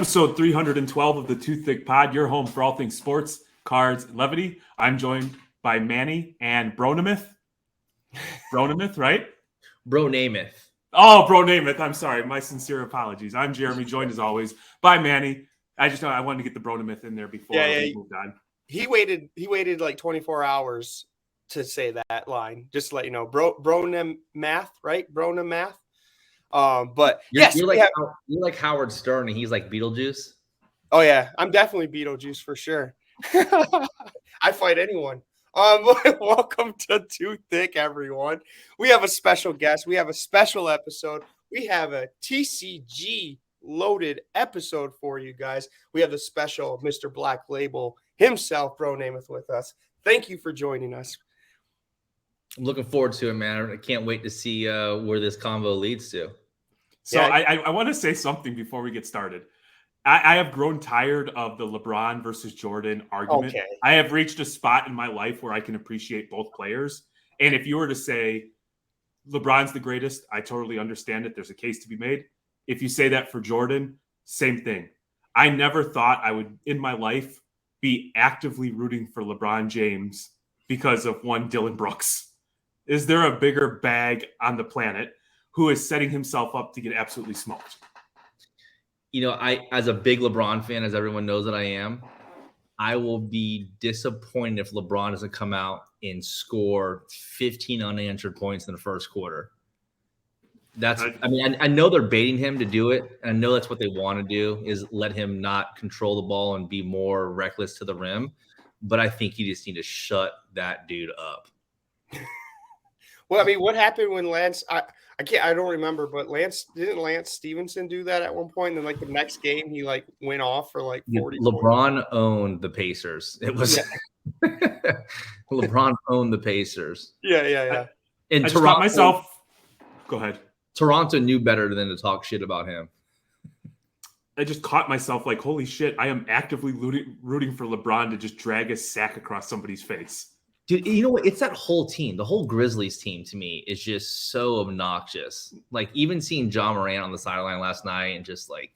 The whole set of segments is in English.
Episode 312 of the Too Thick Pod, your home for all things sports, cards, and levity. I'm joined by Manny and bronamath. Bronamath, right? Bronamath. Oh, bronamath. I'm sorry. My sincere apologies. I'm Jeremy, joined as always by Manny. I wanted to get the bronamath in there before we moved on. He waited like 24 hours to say that line. Just to let you know, bronamath, right? Bronamath. But you're like Howard Stern, and he's like Beetlejuice. Oh yeah, I'm definitely Beetlejuice for sure. I fight anyone. Welcome to Too Thick, everyone. We have a special guest. We have a special episode. We have a TCG loaded episode for you guys. We have the special Mr. Black Label himself, bronamath, with us. Thank you for joining us. I'm looking forward to it, man. I can't wait to see where this convo leads to. So yeah. I want to say something before we get started. I have grown tired of the LeBron versus Jordan argument. Okay. I have reached a spot in my life where I can appreciate both players. And if you were to say LeBron's the greatest, I totally understand it. There's a case to be made. If you say that for Jordan, same thing. I never thought I would, in my life, be actively rooting for LeBron James because of one Dylan Brooks. Is there a bigger bag on the planet who is setting himself up to get absolutely smoked? You know, as a big LeBron fan, as everyone knows that I am, I will be disappointed if LeBron doesn't come out and score 15 unanswered points in the first quarter. I know they're baiting him to do it. And I know that's what they want to do, is let him not control the ball and be more reckless to the rim. But I think you just need to shut that dude up. Well, I mean, what happened when Lance? I don't remember, but didn't Lance Stevenson do that at one point? And then, like, the next game, he like went off for like 40. LeBron owned the Pacers. It was LeBron owned the Pacers. Yeah. And Go ahead. Toronto knew better than to talk shit about him. I just caught myself like, holy shit! I am actively rooting for LeBron to just drag a sack across somebody's face. Dude, you know what? It's that whole team. The whole Grizzlies team, to me, is just so obnoxious. Like, even seeing John Morant on the sideline last night, and just like,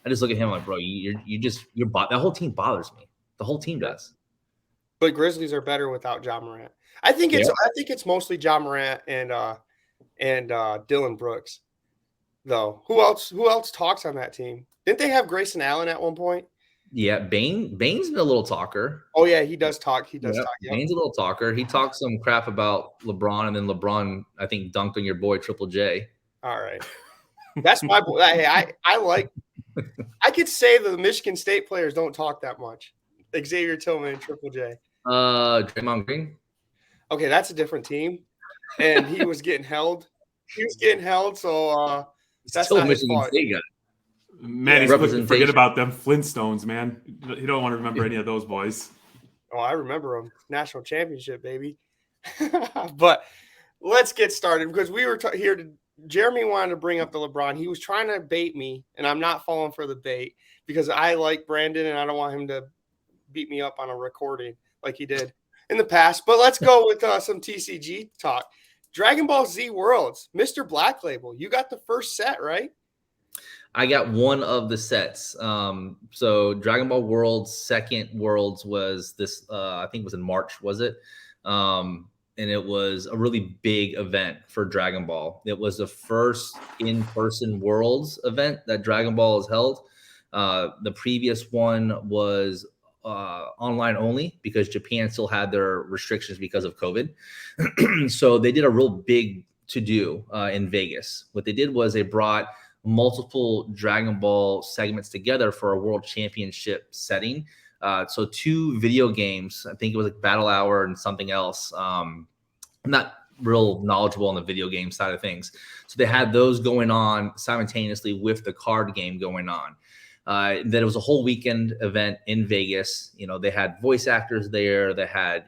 I just look at him like, bro, that whole team bothers me. The whole team does. But Grizzlies are better without John Morant. I think it's mostly John Morant and Dylan Brooks, though. Who else talks on that team? Didn't they have Grayson Allen at one point? Yeah, Bane's been a little talker. Oh yeah, he does talk. Talk. Yeah. Bane's a little talker. He talks some crap about LeBron, and then LeBron, I think, dunked on your boy Triple J. All right, that's my boy. Hey, I could say that the Michigan State players don't talk that much. Xavier Tillman and Triple J. Draymond Green. Okay, that's a different team, and he was getting held. So that's still not Michigan State guy. Man, forget about them Flintstones, man. You don't want to remember any of those boys. Oh, I remember them. National championship, baby. But let's get started, because we were here. Jeremy wanted to bring up the LeBron. He was trying to bait me, and I'm not falling for the bait, because I like Brandan, and I don't want him to beat me up on a recording like he did in the past. But let's go with some TCG talk. Dragon Ball Z Worlds, Mr. Black Label. You got the first set, right? I got one of the sets. So Dragon Ball Worlds, second Worlds was this, I think it was in March, was it? And it was a really big event for Dragon Ball. It was the first in-person Worlds event that Dragon Ball has held. The previous one was online only, because Japan still had their restrictions because of COVID. So they did a real big to-do in Vegas. What they did was they brought multiple Dragon Ball segments together for a world championship setting. So 2 video games, I think it was like Battle Hour and something else. I'm not real knowledgeable on the video game side of things. So they had those going on simultaneously with the card game going on. Then it was a whole weekend event in Vegas. You know, they had voice actors there. They had,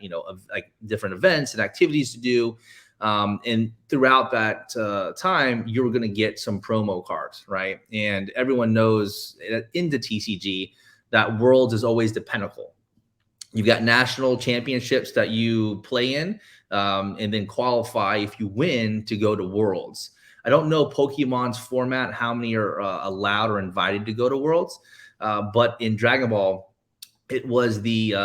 like different events and activities to do. And throughout that time, you were going to get some promo cards, right? And everyone knows in the TCG that Worlds is always the pinnacle. You've got national championships that you play in, and then qualify if you win to go to Worlds. I don't know Pokemon's format, how many are allowed or invited to go to Worlds, But in Dragon Ball, it was the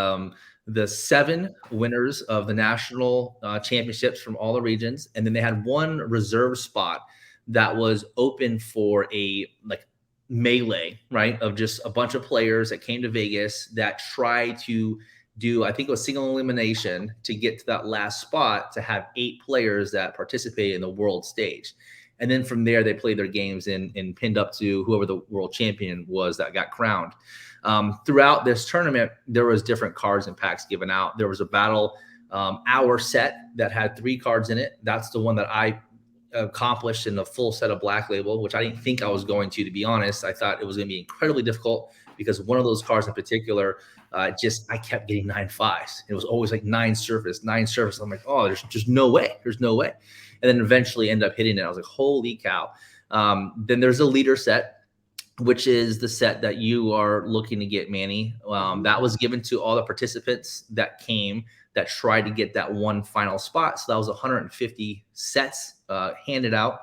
7 winners of the national championships from all the regions, and then they had one reserve spot that was open for a like melee, right, of just a bunch of players that came to Vegas that tried to do, I think it was single elimination to get to that last spot to have 8 players that participate in the world stage. And then from there, they played their games and pinned up to whoever the world champion was that got crowned. Throughout this tournament, there was different cards and packs given out. There was a battle hour set that had 3 cards in it. That's the one that I accomplished in the full set of Black Label, which I didn't think I was going to be honest. I thought it was going to be incredibly difficult because one of those cards in particular, I kept getting 9 5s. It was always like 9 surface. I'm like, oh, there's just no way. There's no way. And then eventually end up hitting it. I was like, holy cow. Then there's a leader set, which is the set that you are looking to get, Manny. That was given to all the participants that came that tried to get that one final spot. So that was 150 sets handed out.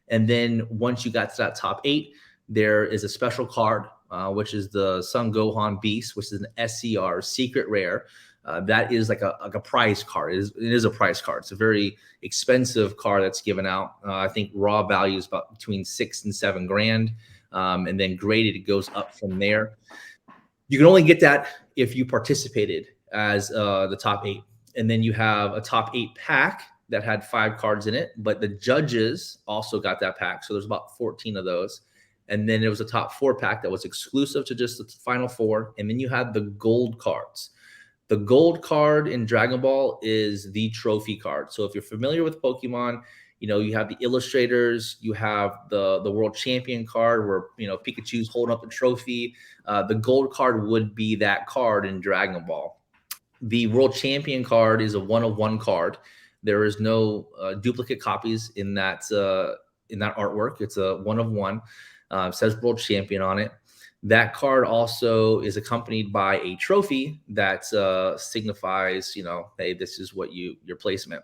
And then once you got to that top 8, there is a special card, which is the Son Gohan Beast, which is an SCR secret rare. That is like a prize card. It is a prize card. It's a very expensive card that's given out. I think raw value is about between $6,000 and $7,000. And then graded, it goes up from there. You can only get that if you participated as the top 8. And then you have a top 8 pack that had 5 cards in it, but the judges also got that pack. So there's about 14 of those. And then there was a top 4 pack that was exclusive to just the final 4. And then you had the gold cards. The gold card in Dragon Ball is the trophy card. So if you're familiar with Pokemon, you have the illustrators, you have the world champion card where, Pikachu's holding up the trophy. The gold card would be that card in Dragon Ball. The world champion card is a 1-of-1 card. There is no duplicate copies in that artwork. It's a 1-of-1. It says world champion on it. That card also is accompanied by a trophy that signifies, hey, this is what your placement.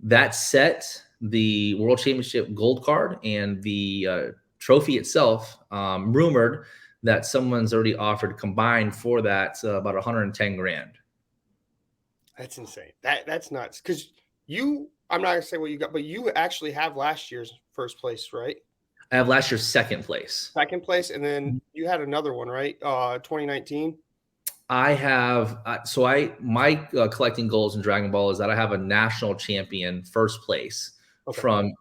That set, the World Championship gold card and the trophy itself, rumored that someone's already offered combined for that about $110,000. That's insane. That's nuts. Because I'm not gonna say what you got, but you actually have last year's first place, right? I have last year's second place. Second place, and then you had another one, right? 2019. I have my collecting goals in Dragon Ball is that I have a national champion first place from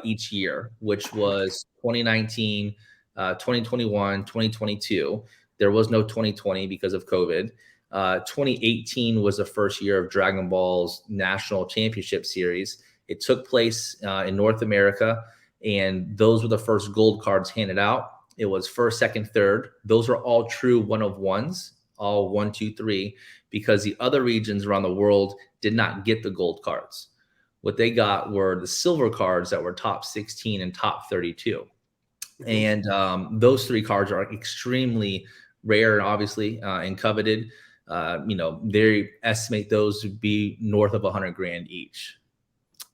each year, which was 2019, 2021, 2022. There was no 2020 because of COVID. 2018 was the first year of Dragon Ball's national championship series. It took place in North America, and those were the first gold cards handed out. It was first, second, third. Those are all true 1-of-1s. All 1, 2, 3, because the other regions around the world did not get the gold cards. What they got were the silver cards that were top 16 and top 32. And those 3 cards are extremely rare, obviously, and coveted. They estimate those to be north of $100,000 each.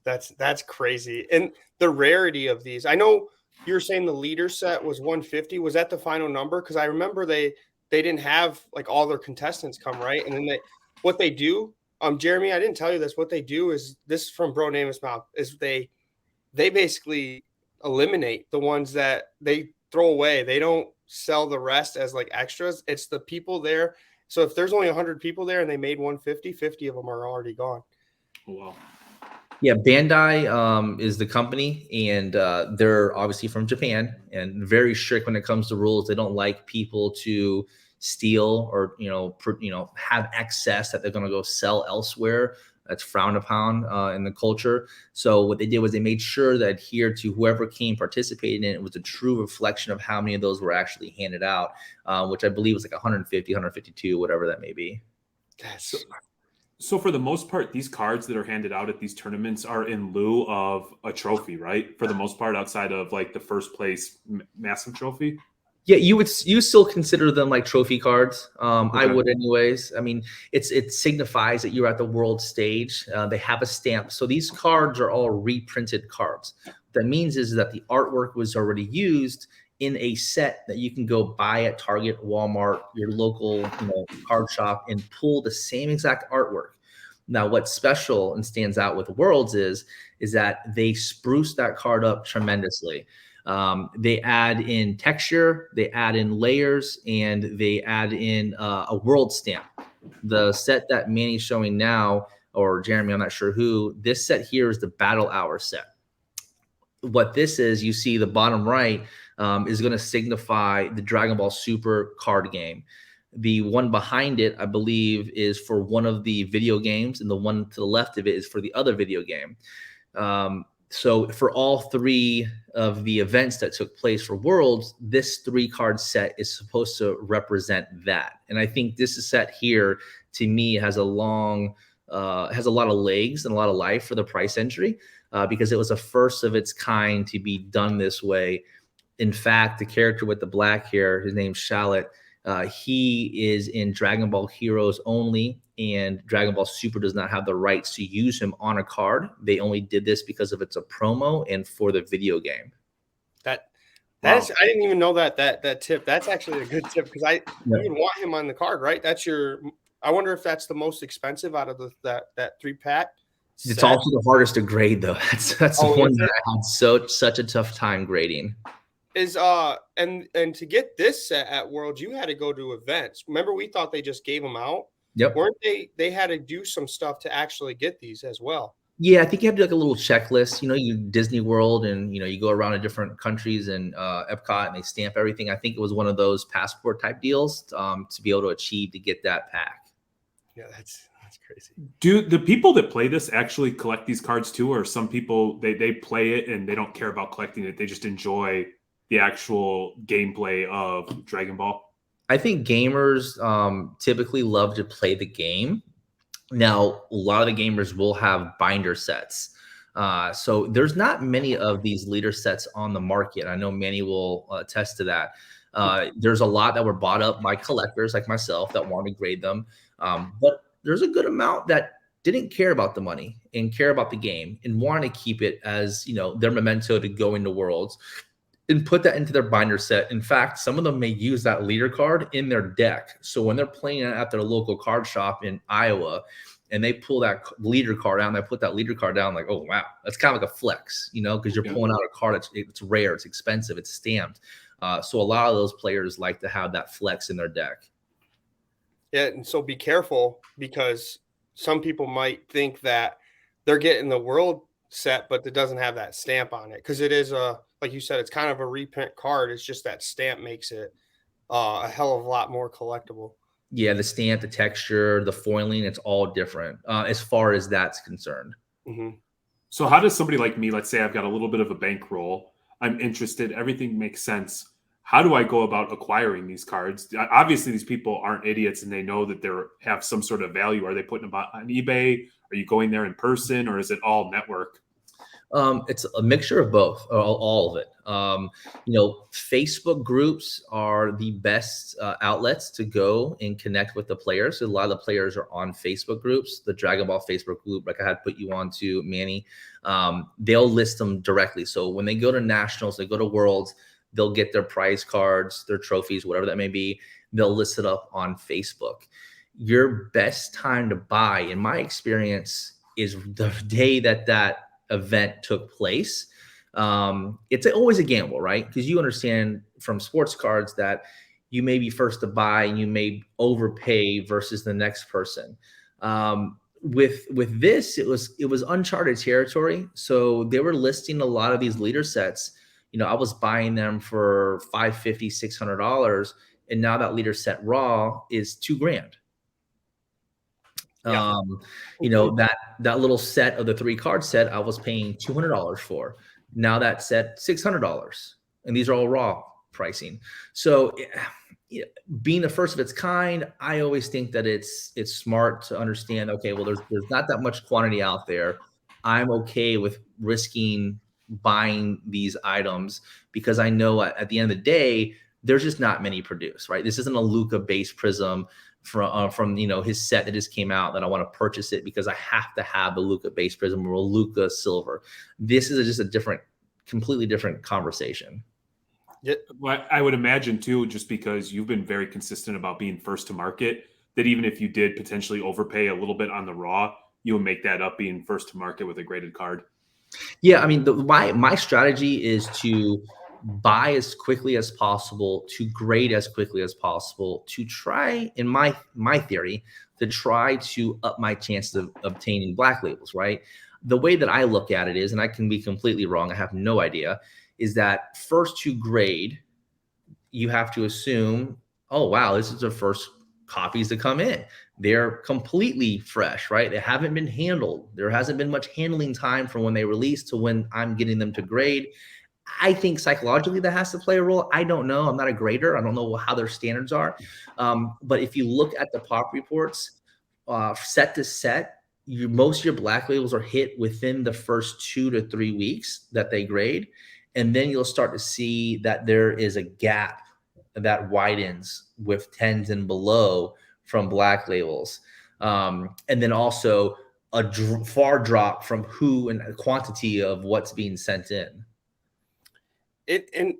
That's crazy. And the rarity of these, I know you were saying the leader set was 150. Was that the final number? Because I remember they didn't have like all their contestants come, right? And then what they do, Jeremy, I didn't tell you this. What they do is, this is from bronamath's mouth, is they basically eliminate the ones that they throw away. They don't sell the rest as like extras. It's the people there. So if there's only 100 people there and they made 150, 50 of them are already gone. Wow. Yeah, Bandai is the company, and they're obviously from Japan and very strict when it comes to rules. They don't like people to steal or have excess that they're going to go sell elsewhere. That's frowned upon in the culture. So what they did was they made sure to adhere to whoever came participating in it. It was a true reflection of how many of those were actually handed out, which I believe was like 150, 152, whatever that may be. So for the most part, these cards that are handed out at these tournaments are in lieu of a trophy, right? For the most part, outside of like the first place massive trophy. Yeah, you still consider them like trophy cards. Okay. I would anyways. I mean, it signifies that you're at the world stage. They have a stamp. So these cards are all reprinted cards. What that means is that the artwork was already used in a set that you can go buy at Target, Walmart, your local card shop, and pull the same exact artwork. Now, what's special and stands out with Worlds is that they spruce that card up tremendously. They add in texture, they add in layers, and they add in a world stamp. The set that Manny's showing now, or Jeremy, I'm not sure who, this set here is the Battle Hour set. What this is, you see the bottom right is going to signify the Dragon Ball Super card game. The one behind it, I believe, is for one of the video games, and the one to the left of it is for the other video game. So for all three of the events that took place for Worlds, this 3-card set is supposed to represent that. And I think this set here, to me, has a lot of legs and a lot of life for the price entry, because it was a first of its kind to be done this way. In fact, the character with the black hair, his name's Shallot, he is in Dragon Ball Heroes only, and Dragon Ball Super does not have the rights to use him on a card. They only did this because of it's a promo and for the video game. Wow. I didn't even know that tip. That's actually a good tip, because I even want him on the card, right? I wonder if that's the most expensive out of that 3-pack. It's also the hardest to grade, though. That's the one that I had such a tough time grading. And to get this set at Worlds, you had to go to events. Remember, we thought they just gave them out. Yep. Weren't they had to do some stuff to actually get these as well? Yeah, I think you have to do like a little checklist. You Disney World, and you go around to different countries and Epcot, and they stamp everything. I think it was one of those passport type deals to be able to achieve to get that pack. Yeah, that's crazy. Do the people that play this actually collect these cards too, or some people they play it and they don't care about collecting it? They just enjoy the actual gameplay of Dragon Ball? I think gamers typically love to play the game. Now, a lot of the gamers will have binder sets. So there's not many of these leader sets on the market. I know Manny will attest to that. There's a lot that were bought up by collectors like myself that want to grade them. But there's a good amount that didn't care about the money and care about the game and want to keep it as, their memento to go into Worlds and put that into their binder set. In fact, some of them may use that leader card in their deck. So when they're playing at their local card shop in Iowa and they pull that leader card out and they put that leader card down, like, oh, wow, that's kind of like a flex, because you're pulling out a card. It's rare, it's expensive, it's stamped. So a lot of those players like to have that flex in their deck. Yeah, and so be careful, because some people might think that they're getting the world set, but it doesn't have that stamp on it, because it is like you said, it's kind of a reprint card. It's just that stamp makes it a hell of a lot more collectible. Yeah, the stamp, the texture, the foiling, it's all different as far as that's concerned. Mm-hmm. So how does somebody like me, let's say I've got a little bit of a bankroll, I'm interested, everything makes sense. How do I go about acquiring these cards? Obviously, these people aren't idiots and they know that they have some sort of value. Are they putting them on eBay? Are you going there in person, or is it all network? It's a mixture of both, all of it. Facebook groups are the best outlets to go and connect with the players. So a lot of the players are on Facebook groups. The Dragon Ball Facebook group, like I had put you on to, Manny, they'll list them directly. So when they go to nationals, they go to Worlds, they'll get their prize cards, their trophies, whatever that may be. They'll list it up on Facebook. Your best time to buy, in my experience, is the day that event took place. It's always a gamble, right? Because you understand from sports cards that you may be first to buy and you may overpay versus the next person. With this, it was uncharted territory. So they were listing a lot of these leader sets. I was buying them for $550, $600, and now that leader set raw is $2,000. Yeah. That little set of the 3-card set I was paying $200 for. Now that set $600, and these are all raw pricing. So being the first of its kind, I always think that it's smart to understand, okay, well, there's not that much quantity out there. I'm okay with risking buying these items because I know at the end of the day, there's just not many produced, right? This isn't a Luca base prism from his set that just came out that I want to purchase it because I have to have the Luca base prism or Luca silver. This is just a completely different conversation. Well, I would imagine too, just because you've been very consistent about being first to market, that even if you did potentially overpay a little bit on the raw, you would make that up being first to market with a graded card. Yeah, I mean, my strategy is to buy as quickly as possible, to grade as quickly as possible, to try, in my theory, to try to up my chances of obtaining black labels, right? The way that I look at it is, and I can be completely wrong, I have no idea, is that first to grade, you have to assume, oh, wow, this is the first copies to come in. They're completely fresh, right? They haven't been handled. There hasn't been much handling time from when they release to when I'm getting them to grade. I think psychologically that has to play a role. I don't know. I'm not a grader. I don't know how their standards are. But if you look at the pop reports, set to set, most of your black labels are hit within the first 2 to 3 weeks that they grade. And then you'll start to see that there is a gap that widens with 10s and below from black labels. And then also a far drop from who and quantity of what's being sent in. And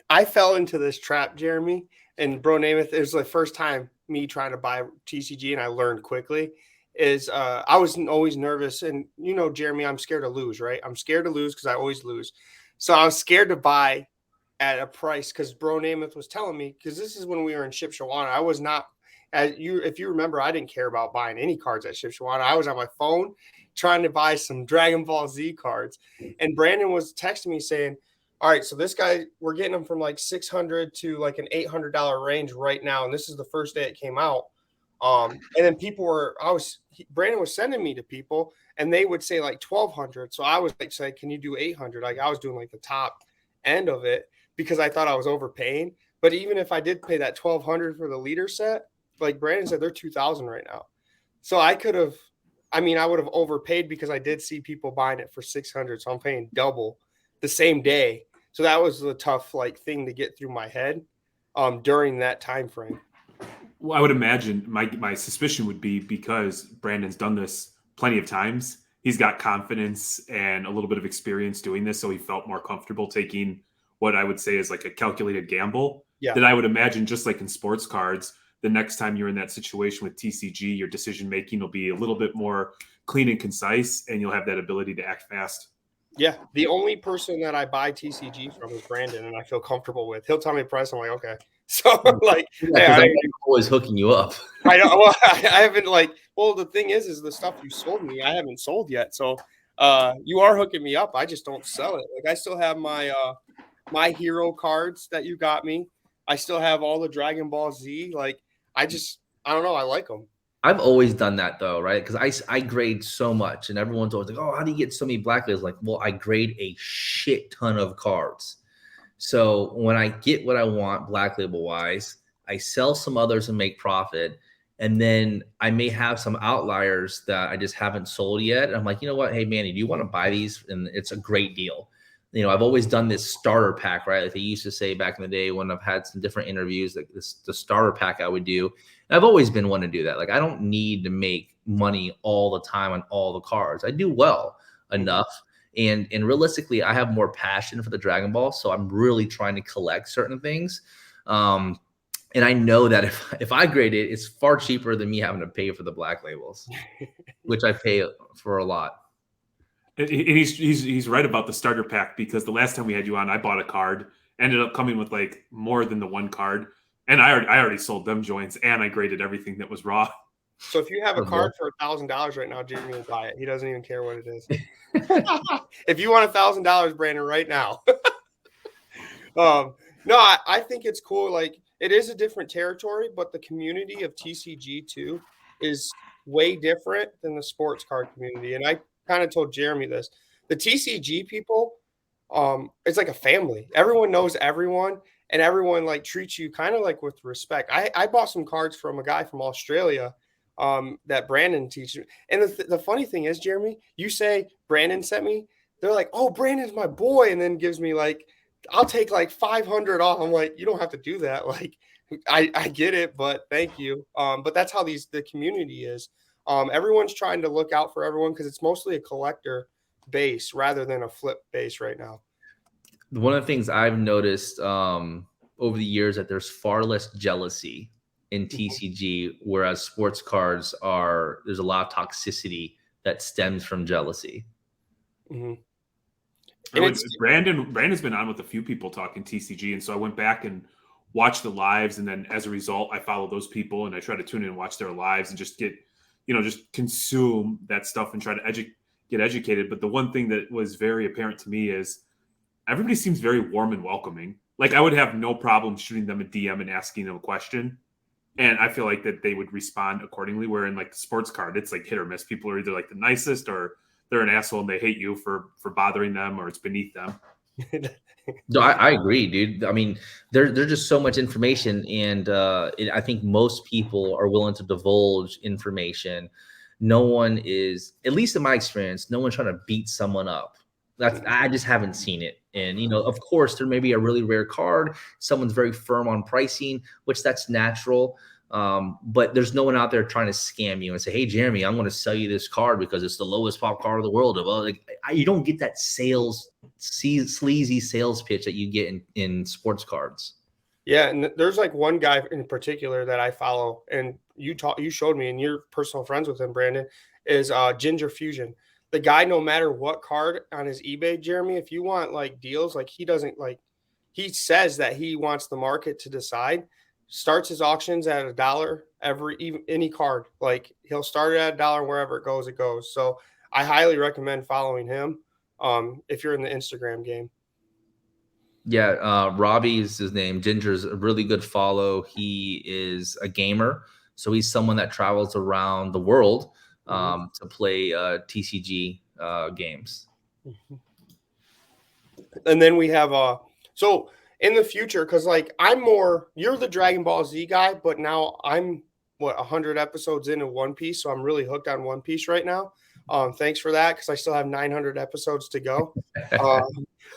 I fell into this trap, Jeremy, and bronamath. It was the first time me trying to buy TCG, and I learned quickly. I was always nervous, and Jeremy, I'm scared to lose, right? I'm scared to lose because I always lose. So I was scared to buy at a price because bronamath was telling me, because this is when we were in Shipshewana. I was not, if you remember, I didn't care about buying any cards at Shipshewana. I was on my phone trying to buy some Dragon Ball Z cards, and Brandan was texting me saying, all right, so this guy, we're getting him from like $600 to like an $800 range right now, and this is the first day it came out. And then Brandan was sending me to people, and they would say like 1,200. So I was like, say, can you do 800? Like I was doing like the top end of it because I thought I was overpaying. But even if I did pay that 1,200 for the leader set, like Brandan said, they're 2,000 right now. So I would have overpaid because I did see people buying it for 600. So I'm paying double the same day. So that was the tough thing to get through my head during that time frame. Well, I would imagine my suspicion would be because Brandan's done this plenty of times. He's got confidence and a little bit of experience doing this, so he felt more comfortable taking what I would say is like a calculated gamble. Yeah. That I would imagine, just like in sports cards, the next time you're in that situation with TCG, your decision making will be a little bit more clean and concise, and you'll have that ability to act fast. Yeah, the only person that I buy TCG from is Brandan, and I feel comfortable with. He'll tell me the price. I'm like, okay. So I'm always hooking you up. I know. Well, I haven't the thing is the stuff you sold me, I haven't sold yet. So you are hooking me up. I just don't sell it. Like I still have my hero cards that you got me. I still have all the Dragon Ball Z. I don't know. I like them. I've always done that though, right? Because I grade so much, and everyone's always like, "Oh, how do you get so many black labels?" Like, well, I grade a shit ton of cards. So when I get what I want black label wise, I sell some others and make profit, and then I may have some outliers that I just haven't sold yet. And I'm like, you know what? Hey, Manny, do you want to buy these? And it's a great deal. I've always done this starter pack, right? Like they used to say back in the day when I've had some different interviews, like the starter pack I would do. And I've always been one to do that. Like I don't need to make money all the time on all the cards. I do well enough. And realistically, I have more passion for the Dragon Ball. So I'm really trying to collect certain things. And I know that if I grade it, it's far cheaper than me having to pay for the black labels, which I pay for a lot. And he's right about the starter pack, because the last time we had you on, I bought a card, ended up coming with like more than the one card, and I already sold them joints, and I graded everything that was raw. So if you have a card for $1,000 right now, Jeremy will buy it. He doesn't even care what it is. If you want $1,000, Brandan, right now. No, I think it's cool. Like it is a different territory, but the community of TCG too is way different than the sports card community. And I kind of told Jeremy this. The TCG people, it's like a family. Everyone knows everyone, and everyone treats you kind of like with respect. I bought some cards from a guy from Australia that Brandan teaches. And the funny thing is, Jeremy, you say Brandan sent me. They're like, oh, Brandon's my boy, and then gives me I'll take 500 off. I'm like, you don't have to do that. I get it, but thank you. But that's how the community is. Everyone's trying to look out for everyone because it's mostly a collector base rather than a flip base right now. One of the things I've noticed over the years that there's far less jealousy in TCG, whereas sports cards there's a lot of toxicity that stems from jealousy. Mm-hmm. Brandan's been on with a few people talking TCG, and so I went back and watched the lives, and then as a result, I follow those people and I try to tune in and watch their lives and just get, just consume that stuff and try to get educated. But the one thing that was very apparent to me is everybody seems very warm and welcoming. Like I would have no problem shooting them a DM and asking them a question. And I feel like that they would respond accordingly. Where in like the sports card, it's like hit or miss. People are either like the nicest or they're an asshole and they hate you for bothering them, or it's beneath them. No, I agree, dude. I mean, there's just so much information, and I think most people are willing to divulge information. No one is, at least in my experience, no one's trying to beat someone up. I just haven't seen it. And, of course, there may be a really rare card. Someone's very firm on pricing, which that's natural. But there's no one out there trying to scam you and say, hey, Jeremy, I'm going to sell you this card because it's the lowest pop card in the world. You don't get that sleazy sales pitch that you get in sports cards. Yeah, and there's like one guy in particular that I follow, and you showed me, and you're personal friends with him, Brandan, is Ginger Fusion. The guy, no matter what card on his eBay, Jeremy, if you want like deals, like he says that he wants the market to decide. Starts his auctions at $1 any card. Like he'll start it at $1 wherever it goes, it goes. So I highly recommend following him if you're in the Instagram game. Yeah, Robbie is his name. Ginger's a really good follow. He is a gamer, so he's someone that travels around the world to play TCG games. And then we have so in the future, because like you're the Dragon Ball Z guy, but now I'm 100 episodes into One Piece, so I'm really hooked on One Piece right now. Thanks for that, because I still have 900 episodes to go.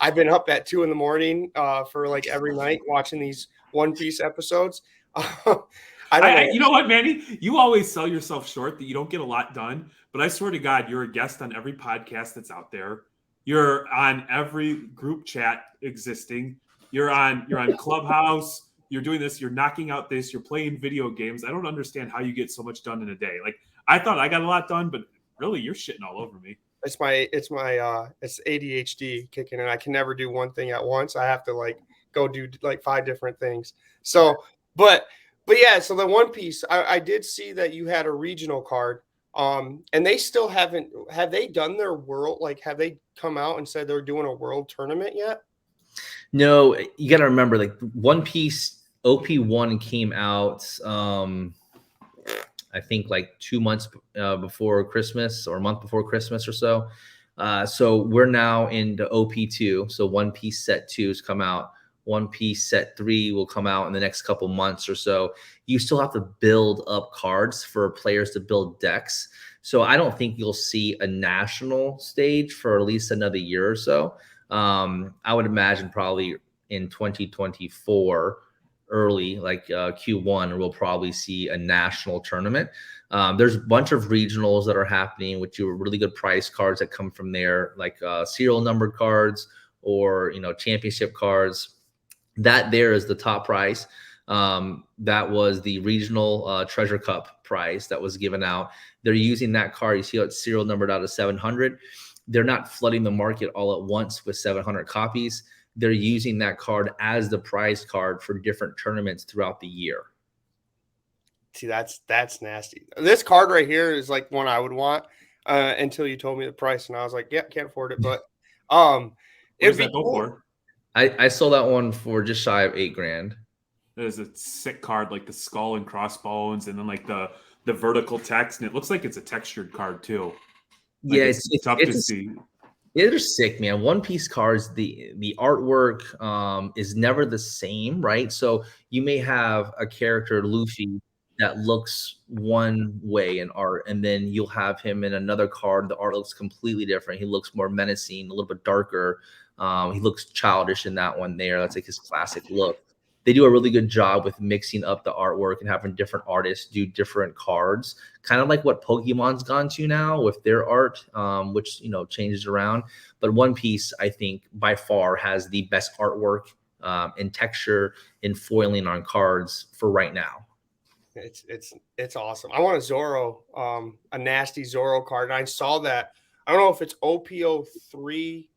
I've been up at 2 a.m. For like every night watching these One Piece episodes. You know what, Manny? You always sell yourself short that you don't get a lot done. But I swear to God, you're a guest on every podcast that's out there. You're on every group chat existing. You're on Clubhouse. You're doing this. You're knocking out this. You're playing video games. I don't understand how you get so much done in a day. Like I thought I got a lot done, but really, you're shitting all over me. It's ADHD kicking in. I can never do one thing at once. I have to like go do like 5 different things. So, but yeah. So the One Piece, I did see that you had a regional card. And they still have they done their world? Like, have they come out and said they're doing a world tournament yet? No, you got to remember, like One Piece OP1 came out, I think like 2 months before Christmas or a month before Christmas or so. So we're now into OP2. So One Piece Set 2 has come out. One Piece Set 3 will come out in the next couple months or so. You still have to build up cards for players to build decks. So I don't think you'll see a national stage for at least another year or so. I would imagine probably in 2024, early like Q1, we'll probably see a national tournament. There's a bunch of regionals that are happening, which are really good price cards that come from there, like serial numbered cards or championship cards. That there is the top prize. That was the regional Treasure Cup prize that was given out. They're using that card. You see it's serial numbered out of 700. They're not flooding the market all at once with 700 copies. They're using that card as the prize card for different tournaments throughout the year. See, that's nasty. This card right here is like one I would want until you told me the price, and I was like, yeah, can't afford it. But it'd be cool. For? I sold that one for just shy of $8,000. It is a sick card, like the skull and crossbones, and then like the vertical text, and it looks like it's a textured card too. Like yeah, it's tough to see. Yeah, they're sick, man. One Piece cards, the artwork is never the same, right? So you may have a character, Luffy, that looks one way in art, and then you'll have him in another card. The art looks completely different. He looks more menacing, a little bit darker. He looks childish in that one there. That's like his classic look. they do a really good job with mixing up the artwork and having different artists do different cards, kind of like what Pokemon's gone to now with their art, which, you know, changes around. But One Piece, I think, by far has the best artwork and texture and foiling on cards for right now. It's awesome. I want a Zoro, a nasty Zoro card. And I saw that. I don't know if it's OPO3,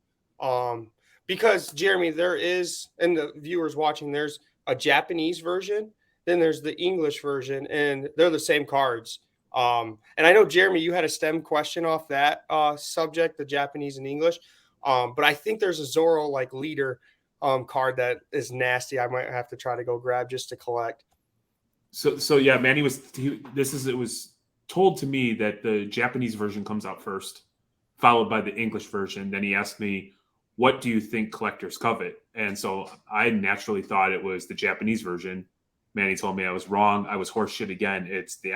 because Jeremy, there is, and the viewers watching, there's a Japanese version, then there's the English version, and they're the same cards. And I know, Jeremy, you had a STEM question off that subject, the Japanese and English. But I think there's a Zoro like leader card that is nasty. I might have to try to go grab just to collect. So yeah, Manny it was told to me that the Japanese version comes out first, followed by the English version. Then he asked me, what do you think collectors covet? And so I naturally thought it was the Japanese version. Manny told me I was wrong. I was horseshit again. It's the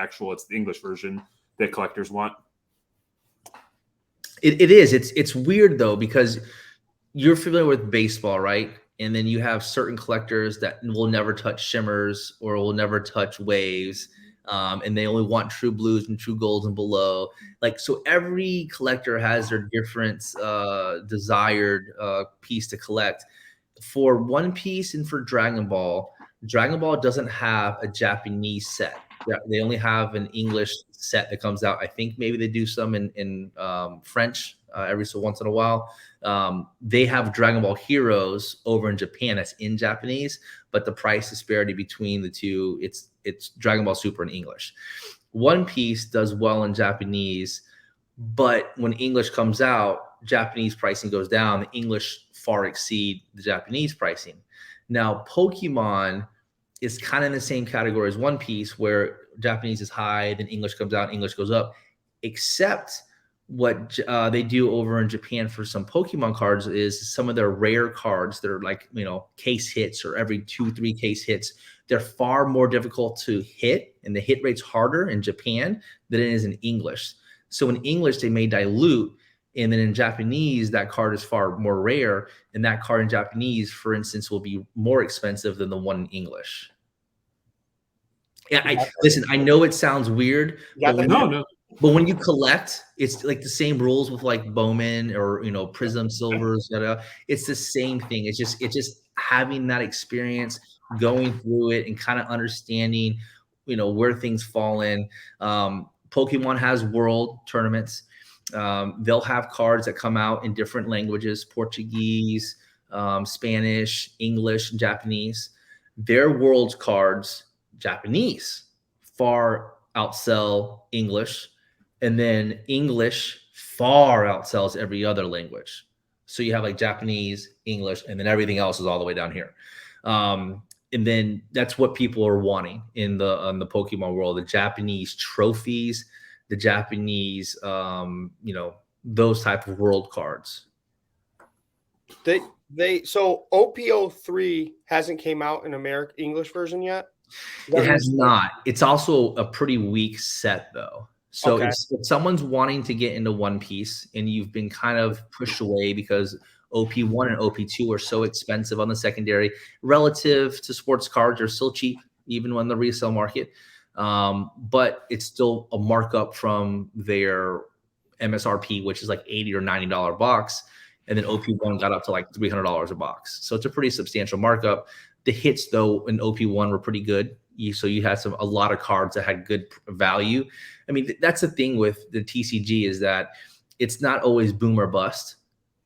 English version that collectors want. It is. It's weird though, because you're familiar with baseball, right? And then you have certain collectors that will never touch shimmers or will never touch waves. And they only want true blues and true golds and below. Like, so every collector has their different desired piece to collect. For One Piece and for Dragon Ball doesn't have a Japanese set. They only have an English set that comes out. I think maybe they do some in French every so once in a while. They have Dragon Ball Heroes over in Japan that's in Japanese, but the price disparity between the two, it's Dragon Ball Super in English. One Piece does well in Japanese, but when English comes out, Japanese pricing goes down. The English far exceed the Japanese pricing. Now, Pokemon is kind of in the same category as One Piece, where Japanese is high, then English comes out, English goes up, except what they do over in Japan for some Pokemon cards is some of their rare cards that are like, you know, case hits or every 2-3 case hits. They're far more difficult to hit, and the hit rate's harder in Japan than it is in English. So in English, they may dilute, and then in Japanese, that card is far more rare, and that card in Japanese, for instance, will be more expensive than the one in English. Yeah, listen, I know it sounds weird. But when you collect, it's like the same rules with like Bowman or, you know, Prism Silvers. It's the same thing. It's just having that experience, going through it, and kind of understanding, you know, where things fall in. Pokemon has world tournaments. They'll have cards that come out in different languages: Portuguese, Spanish, English, and Japanese. Their world cards, Japanese, far outsell English. And then English far outsells every other language. So you have like Japanese, English, and then everything else is all the way down here. And then that's what people are wanting in the Pokemon world: the Japanese trophies, the Japanese, you know, those type of world cards. So OPO3 hasn't came out in American English version yet. It has not. It's also a pretty weak set though. So if someone's wanting to get into One Piece and you've been kind of pushed away because OP1 and OP2 are so expensive on the secondary, relative to sports cards, are still cheap, even when the resale market. But it's still a markup from their MSRP, which is like $80 or $90 box. And then OP1 got up to like $300 a box. So it's a pretty substantial markup. The hits, though, in OP1 were pretty good. So you had a lot of cards that had good value. I mean, that's the thing with the TCG, is that it's not always boom or bust.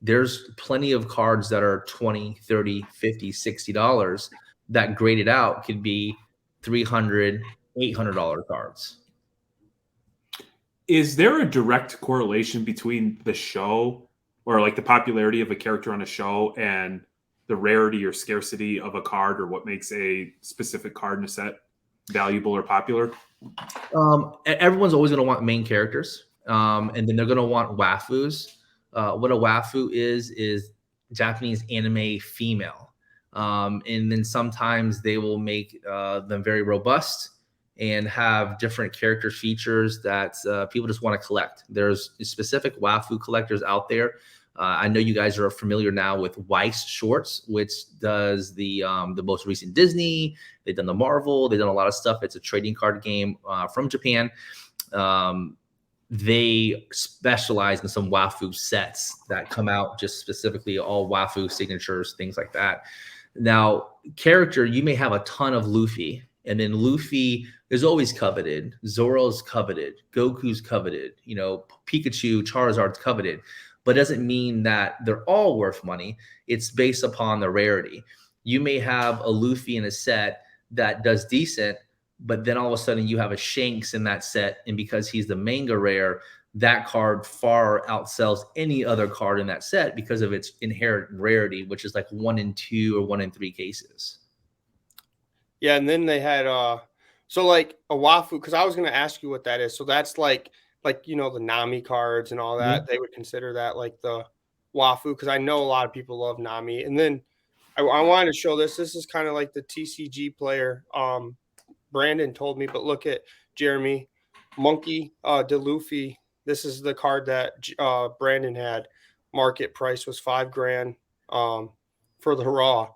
There's plenty of cards that are $20, $30, $50, $60 that graded out could be $300, $800 cards. Is there a direct correlation between the show, or like the popularity of a character on a show, and the rarity or scarcity of a card, or what makes a specific card in a set valuable or popular? Everyone's always going to want main characters, and then they're going to want waifus. What a waifu is Japanese anime female, and then sometimes they will make them very robust and have different character features that people just want to collect. There's specific waifu collectors out there. I know you guys are familiar now with Weiss Shorts, which does the most recent Disney. They've done the Marvel. They've done a lot of stuff. It's a trading card game from Japan. They specialize in some Wafu sets that come out just specifically all Wafu signatures, things like that. Now, character, you may have a ton of Luffy, and then Luffy is always coveted. Zoro's coveted. Goku's coveted. You know, Pikachu, Charizard's coveted. But it doesn't mean that they're all worth money. It's based upon the rarity. You may have a Luffy in a set that does decent, but then all of a sudden you have a Shanks in that set, and because he's the manga rare, that card far outsells any other card in that set because of its inherent rarity, which is like 1 in 2 or 1 in 3 cases. Yeah, and then they had so like a Wafu, because I was going to ask you what that is. So that's like you know, the Nami cards and all that. They would consider that like the Wafu, because I know a lot of people love Nami. And then I wanted to show this. This is kind of like the TCG player. Brandan told me, but look at Jeremy, Monkey de Luffy. This is the card that Brandan had. Market price was $5,000 for the raw.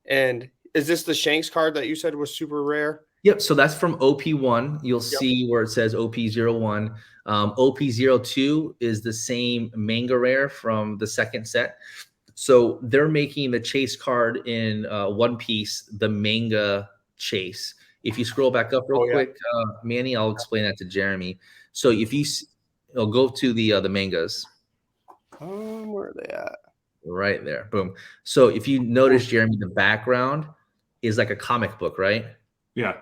And is this the Shanks card that you said was super rare? Yep. So that's from OP1. You'll see where it says OP01. OP02 is the same manga rare from the second set. So they're making the chase card in One Piece, the manga chase. If you scroll back up real quick, Manny, I'll explain that to Jeremy. So if you go to the mangas. Where are they at? Right there. Boom. So if you notice, Jeremy, the background is like a comic book, right? Yeah.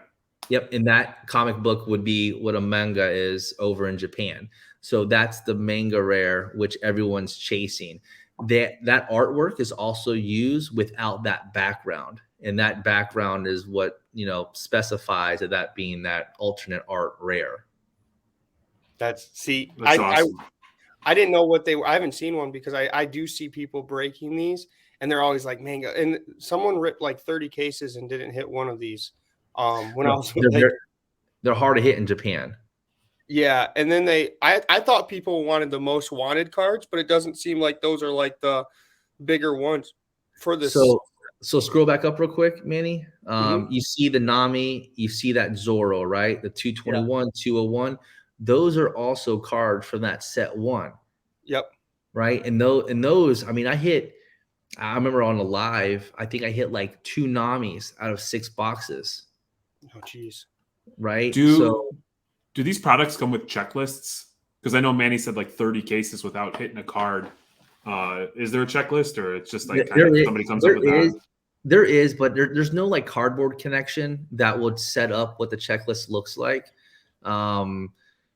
Yep. And that comic book would be what a manga is over in Japan. So that's the manga rare, which everyone's chasing. That artwork is also used without that background. And that background is what, you know, specifies that being that alternate art rare. That's awesome. I didn't know what they were. I haven't seen one because I do see people breaking these and they're always like manga. And someone ripped like 30 cases and didn't hit one of these. They're hard to hit in Japan. Yeah. And then I thought people wanted the most wanted cards, but it doesn't seem like those are like the bigger ones for this. So scroll back up real quick, Manny. You see the Nami, you see that Zoro, right? The 221, 201. Those are also cards from that set 1. Yep. Right. And those, I mean, I remember on the live, I think I hit like 2 Namis out of 6 boxes. Oh, geez. Right. Do these products come with checklists? Because I know Manny said like 30 cases without hitting a card. Is there a checklist, or it's just like somebody comes up with that? There is, but there's no like cardboard connection that would set up what the checklist looks like.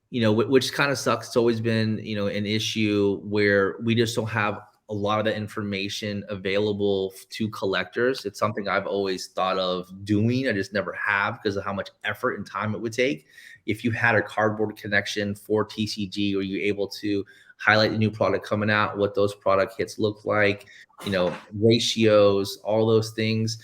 You know, which kind of sucks. It's always been, you know, an issue where we just don't have a lot of the information available to collectors. It's something I've always thought of doing. I just never have because of how much effort and time it would take. If you had a cardboard connection for TCG, or you're able to highlight the new product coming out, what those product hits look like, you know, ratios, all those things.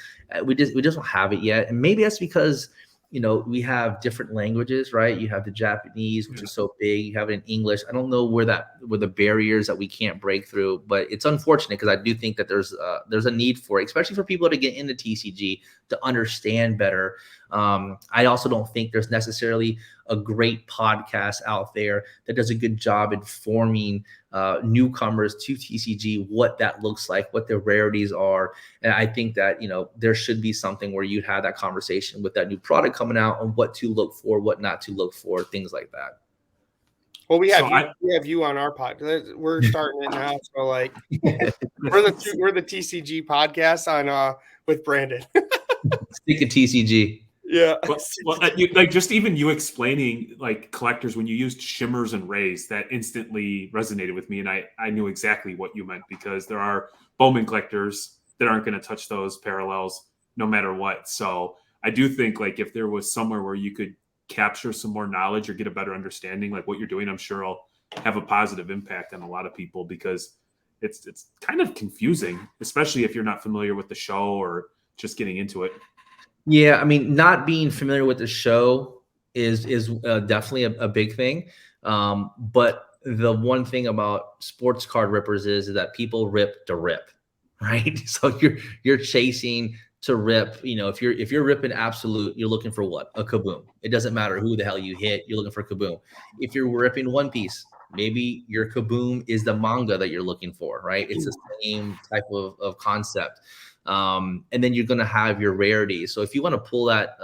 We just don't have it yet. And maybe that's because, you know, we have different languages, right? You have the Japanese, which is so big. You have it in English. I don't know where the barriers that we can't break through, but it's unfortunate because I do think that there's a need for it, especially for people to get into TCG to understand better. I also don't think there's necessarily a great podcast out there that does a good job informing newcomers to TCG what that looks like, what their rarities are. And I think that, you know, there should be something where you'd have that conversation with that new product coming out on what to look for, what not to look for, things like that. Well, we have you on our podcast. We're starting it now, so like we're the TCG podcast on with Brandan. Speak of TCG. Yeah. Well, like just even you explaining like collectors when you used shimmers and rays, that instantly resonated with me, and I knew exactly what you meant, because there are Bowman collectors that aren't going to touch those parallels no matter what. So I do think like if there was somewhere where you could capture some more knowledge or get a better understanding, like what you're doing, I'm sure it'll have a positive impact on a lot of people, because it's kind of confusing, especially if you're not familiar with the show or just getting into it. Yeah, I mean, not being familiar with the show is definitely a big thing. But the one thing about sports card rippers is that people rip to rip, right? So you're chasing to rip. You know, if you're ripping absolute, you're looking for what? A kaboom. It doesn't matter who the hell you hit, you're looking for kaboom. If you're ripping One Piece, maybe your kaboom is the manga that you're looking for, right? It's the same type of concept. And then you're gonna have your rarity. So if you want to pull that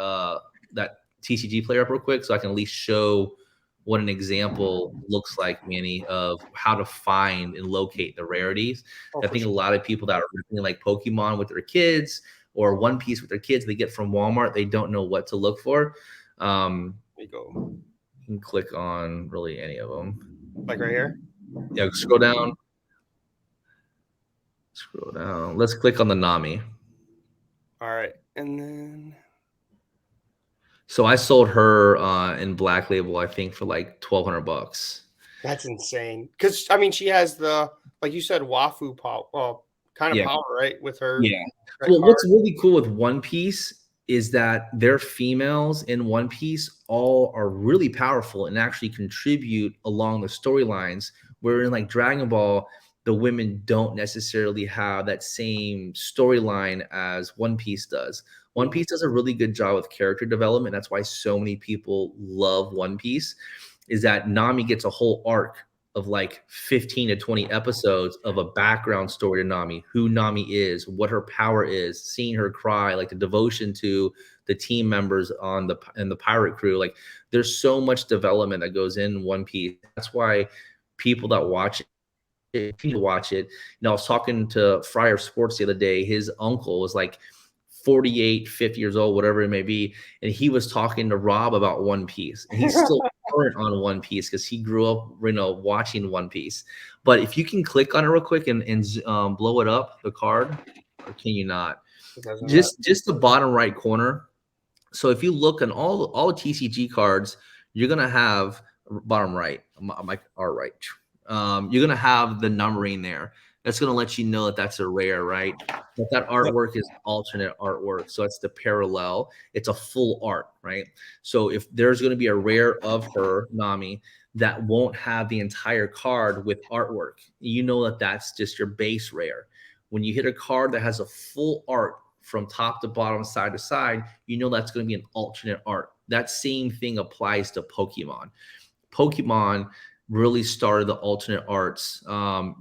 TCG player up real quick, so I can at least show what an example looks like, Manny, of how to find and locate the rarities. I think a lot of people that are ripping like Pokemon with their kids or One Piece with their kids, they get from Walmart, they don't know what to look for. There you go. You can click on really any of them. Like right here? Yeah, scroll down. Scroll down. Let's click on the Nami. All right. And then... So I sold her in Black Label, I think, for like $1,200. That's insane. Because I mean, she has the, like you said, Wafu power, kind of power, right? With her. Yeah. Well, what's really cool with One Piece is that their females in One Piece all are really powerful and actually contribute along the storylines. Where in like Dragon Ball, the women don't necessarily have that same storyline as One Piece does. One Piece does a really good job with character development. That's why so many people love One Piece, is that Nami gets a whole arc of like 15 to 20 episodes of a background story to Nami, who Nami is, what her power is, seeing her cry, like the devotion to the team members in the pirate crew. Like there's so much development that goes in One Piece. That's why people that watch it, people watch it. You know, I was talking to Fryer Sports the other day. His uncle was like 48, 50 years old, whatever it may be. And he was talking to Rob about One Piece. And he's still current on One Piece because he grew up, you know, watching One Piece. But if you can click on it real quick and blow it up, the card, or can you not? Just the bottom right corner. So if you look on all the TCG cards, you're going to have bottom right, like our right. You're going to have the numbering there. That's going to let you know that that's a rare, right? But that artwork is alternate artwork. So it's the parallel. It's a full art, right? So if there's going to be a rare of her, Nami, that won't have the entire card with artwork, you know that that's just your base rare. When you hit a card that has a full art from top to bottom, side to side, you know that's going to be an alternate art. That same thing applies to Pokemon. Pokemon really started the alternate arts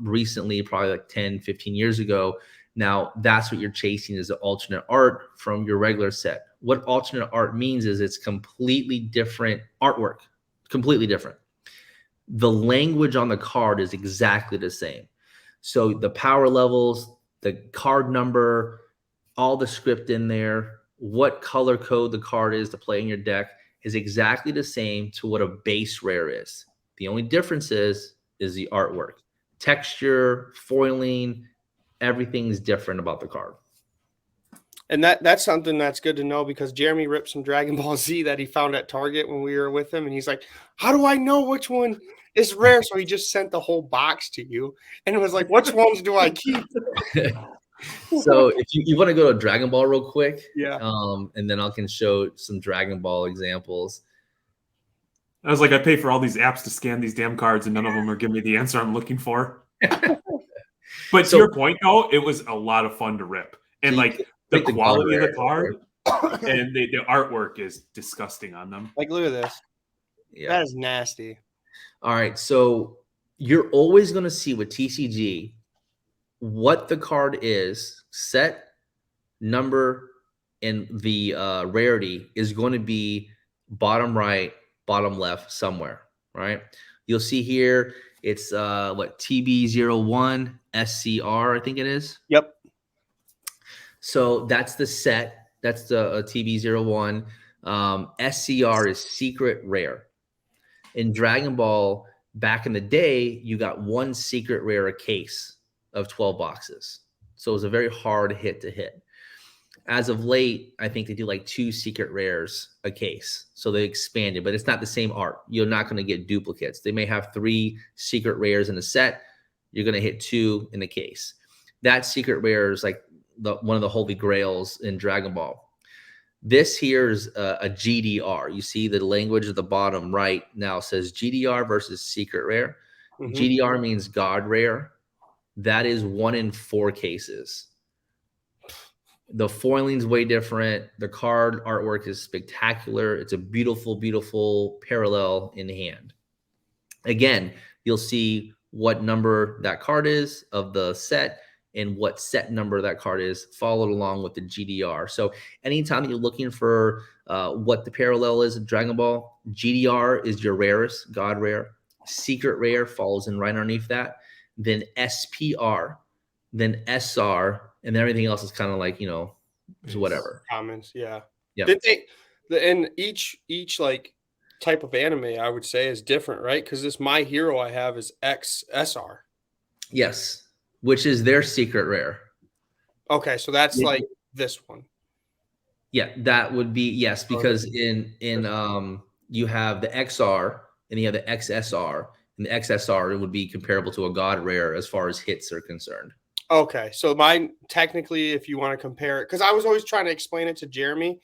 recently, probably like 10, 15 years ago. Now that's what you're chasing, is the alternate art from your regular set. What alternate art means is it's completely different artwork, completely different. The language on the card is exactly the same. So the power levels, the card number, all the script in there, what color code the card is to play in your deck is exactly the same to what a base rare is. The only difference is the artwork, texture, foiling, everything's different about the card. And that's something that's good to know, because Jeremy ripped some Dragon Ball Z that he found at Target when we were with him. And he's like, how do I know which one is rare? So he just sent the whole box to you. And it was like, which ones do I keep? So if you want to go to Dragon Ball real quick, yeah, and then I can show some Dragon Ball examples. I was like, I pay for all these apps to scan these damn cards, and none of them are giving me the answer I'm looking for. But to your point, though, it was a lot of fun to rip, and like the quality of the card and the artwork is disgusting on them. Like, look at this. Yeah, that is nasty. All right, so you're always going to see with TCG what the card is, set, number, and the rarity is going to be bottom right, bottom left somewhere, right? You'll see here it's what, TB01 SCR, I think it is. Yep. So that's the set. That's the TB01. SCR is secret rare. In Dragon Ball, back in the day, you got one secret rare a case of 12 boxes. So it was a very hard hit to hit. As of late, I think they do like 2 secret rares a case. So they expanded, but it's not the same art. You're not going to get duplicates. They may have 3 secret rares in a set. You're going to hit 2 in the case. That secret rare is like one of the holy grails in Dragon Ball. This here is a GDR. You see the language at the bottom right now says GDR versus secret rare. GDR means God rare. That is 1 in 4 cases. The foiling's way different. The card artwork is spectacular. It's a beautiful, beautiful parallel in hand. Again, you'll see what number that card is of the set and what set number that card is followed along with the GDR. So anytime that you're looking for what the parallel is in Dragon Ball, GDR is your rarest, God rare. Secret rare falls in right underneath that. Then SPR, then SR, and everything else is kind of like, whatever. Comments, yeah. Yeah. Did they? And each like type of anime, I would say, is different, right? Because this My Hero I have is XSR. Yes, which is their secret rare. Okay, so that's like this one. Yeah, that would be yes, because in you have the XR and you have the XSR, and the XSR would be comparable to a God rare as far as hits are concerned. Okay, so mine technically, if you want to compare it, because I was always trying to explain it to Jeremy,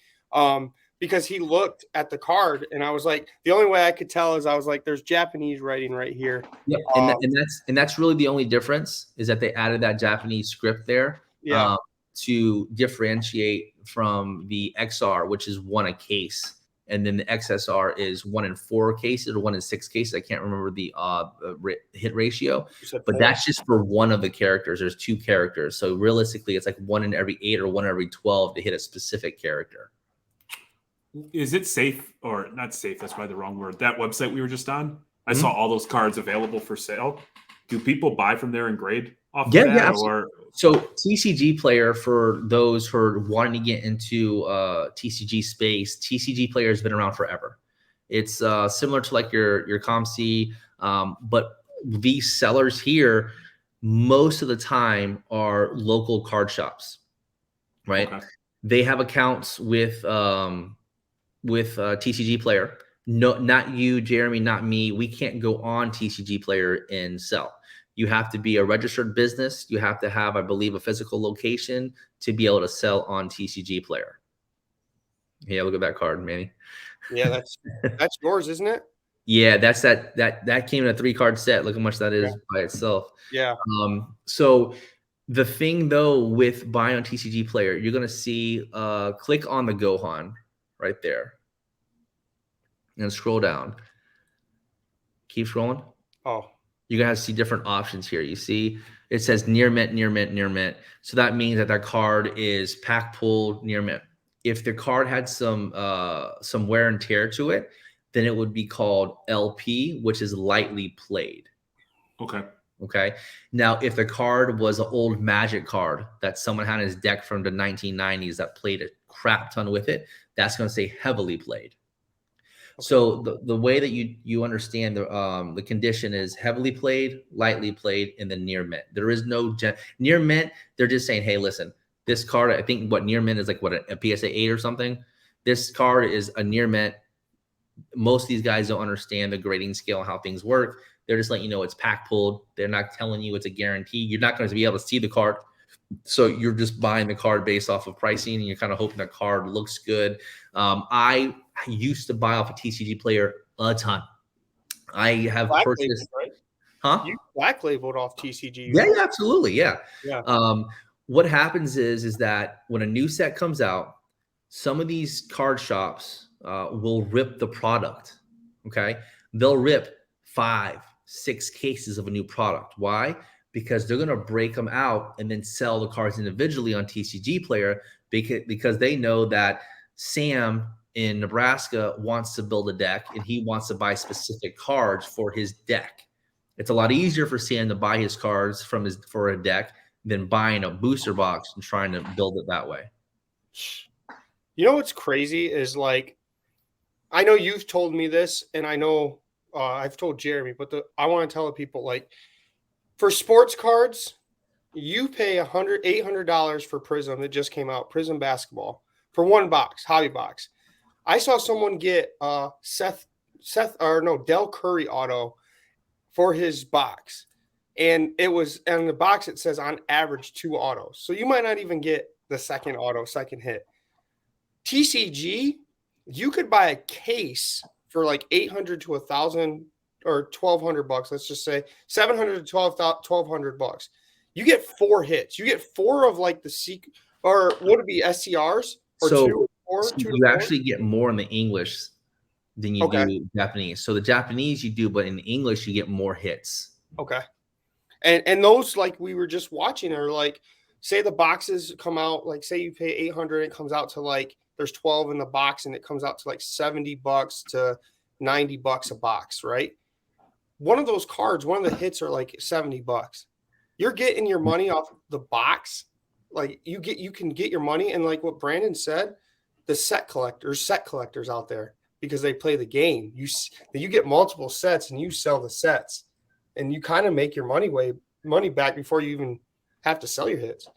because he looked at the card and I was like, the only way I could tell is I was like, there's Japanese writing right here. Yeah, and that's really the only difference is that they added that Japanese script there. Yeah. To differentiate from the XR, which is 1 a case, and then the XSR is 1 in 4 cases or 1 in 6 cases. I can't remember the hit ratio, but that's just for one of the characters. There's 2 characters, so realistically, it's like 1 in every 8 or 1 in every 12 to hit a specific character. Is it safe or not safe? That's probably the wrong word. That website we were just on, I saw all those cards available for sale. Do people buy from there and grade off of that? Yeah, or so TCG Player, for those who are wanting to get into TCG space, TCG Player has been around forever. It's similar to like your ComC, but these sellers here most of the time are local card shops, right? Okay. They have accounts with TCG Player. No, not you, Jeremy, not me. We can't go on TCG Player and sell. You have to be a registered business. You have to have, I believe, a physical location to be able to sell on TCG Player. Yeah, look at that card, Manny. Yeah, that's yours, isn't it? Yeah, that's that came in a 3-card set. Look how much that is by itself. Yeah. So the thing though with buying on TCG Player, you're gonna see click on the Gohan right there. And scroll down. Keep scrolling. Oh. You're going to see different options here. You see it says near mint, near mint, near mint. So that means that card is pack pulled near mint. If the card had some wear and tear to it, then it would be called LP, which is lightly played. Okay. Now, if the card was an old Magic card that someone had in his deck from the 1990s that played a crap ton with it, that's going to say heavily played. Okay. So the way that you understand the condition is heavily played, lightly played, and then near mint. There is no near mint. They're just saying, hey, listen, this card, I think what near mint is like what a PSA 8 or something. This card is a near mint. Most of these guys don't understand the grading scale and how things work. They're just letting you know it's pack pulled. They're not telling you it's a guarantee. You're not going to be able to see the card. So you're just buying the card based off of pricing, and you're kind of hoping the card looks good. I used to buy off a TCG Player a ton. I have purchased, right? Huh? You black labeled off TCG. Yeah, absolutely, yeah. What happens is that when a new set comes out, some of these card shops will rip the product. Okay, they'll rip 5, 6 cases of a new product. Why? Because they're going to break them out and then sell the cards individually on TCG Player because they know that Sam in Nebraska wants to build a deck and he wants to buy specific cards for his deck. It's a lot easier for Sam to buy his cards for a deck than buying a booster box and trying to build it that way. You know what's crazy is, like, I know you've told me this, and I know I've told Jeremy, but I want to tell the people, like, for sports cards, you pay $800 for Prism. It just came out, Prism Basketball, for 1 box, hobby box. I saw someone get Del Curry auto for his box, and it was on the box. It says on average 2 autos, so you might not even get the second auto, second hit. TCG, you could buy a case for like $800 to $1,000 or $1,200. Let's just say $700 to $1,200. You get 4 hits. You get 4 of like the Thicc, or would it be SCRs or so, 2 or 4? So you actually get more in the English than you Okay. do Japanese. So the Japanese you do, but in English you get more hits. Okay. And those, like we were just watching, are like, say the boxes come out, like say you pay $800, it comes out to like there's 12 in the box, and it comes out to like $70 to $90 a box, right? One of those cards, one of the hits are like $70. You're getting your money off the box. Like you can get your money, and like what Brandan said, the set collectors out there, because they play the game. You get multiple sets and you sell the sets, and you kind of make your money back before you even have to sell your hits.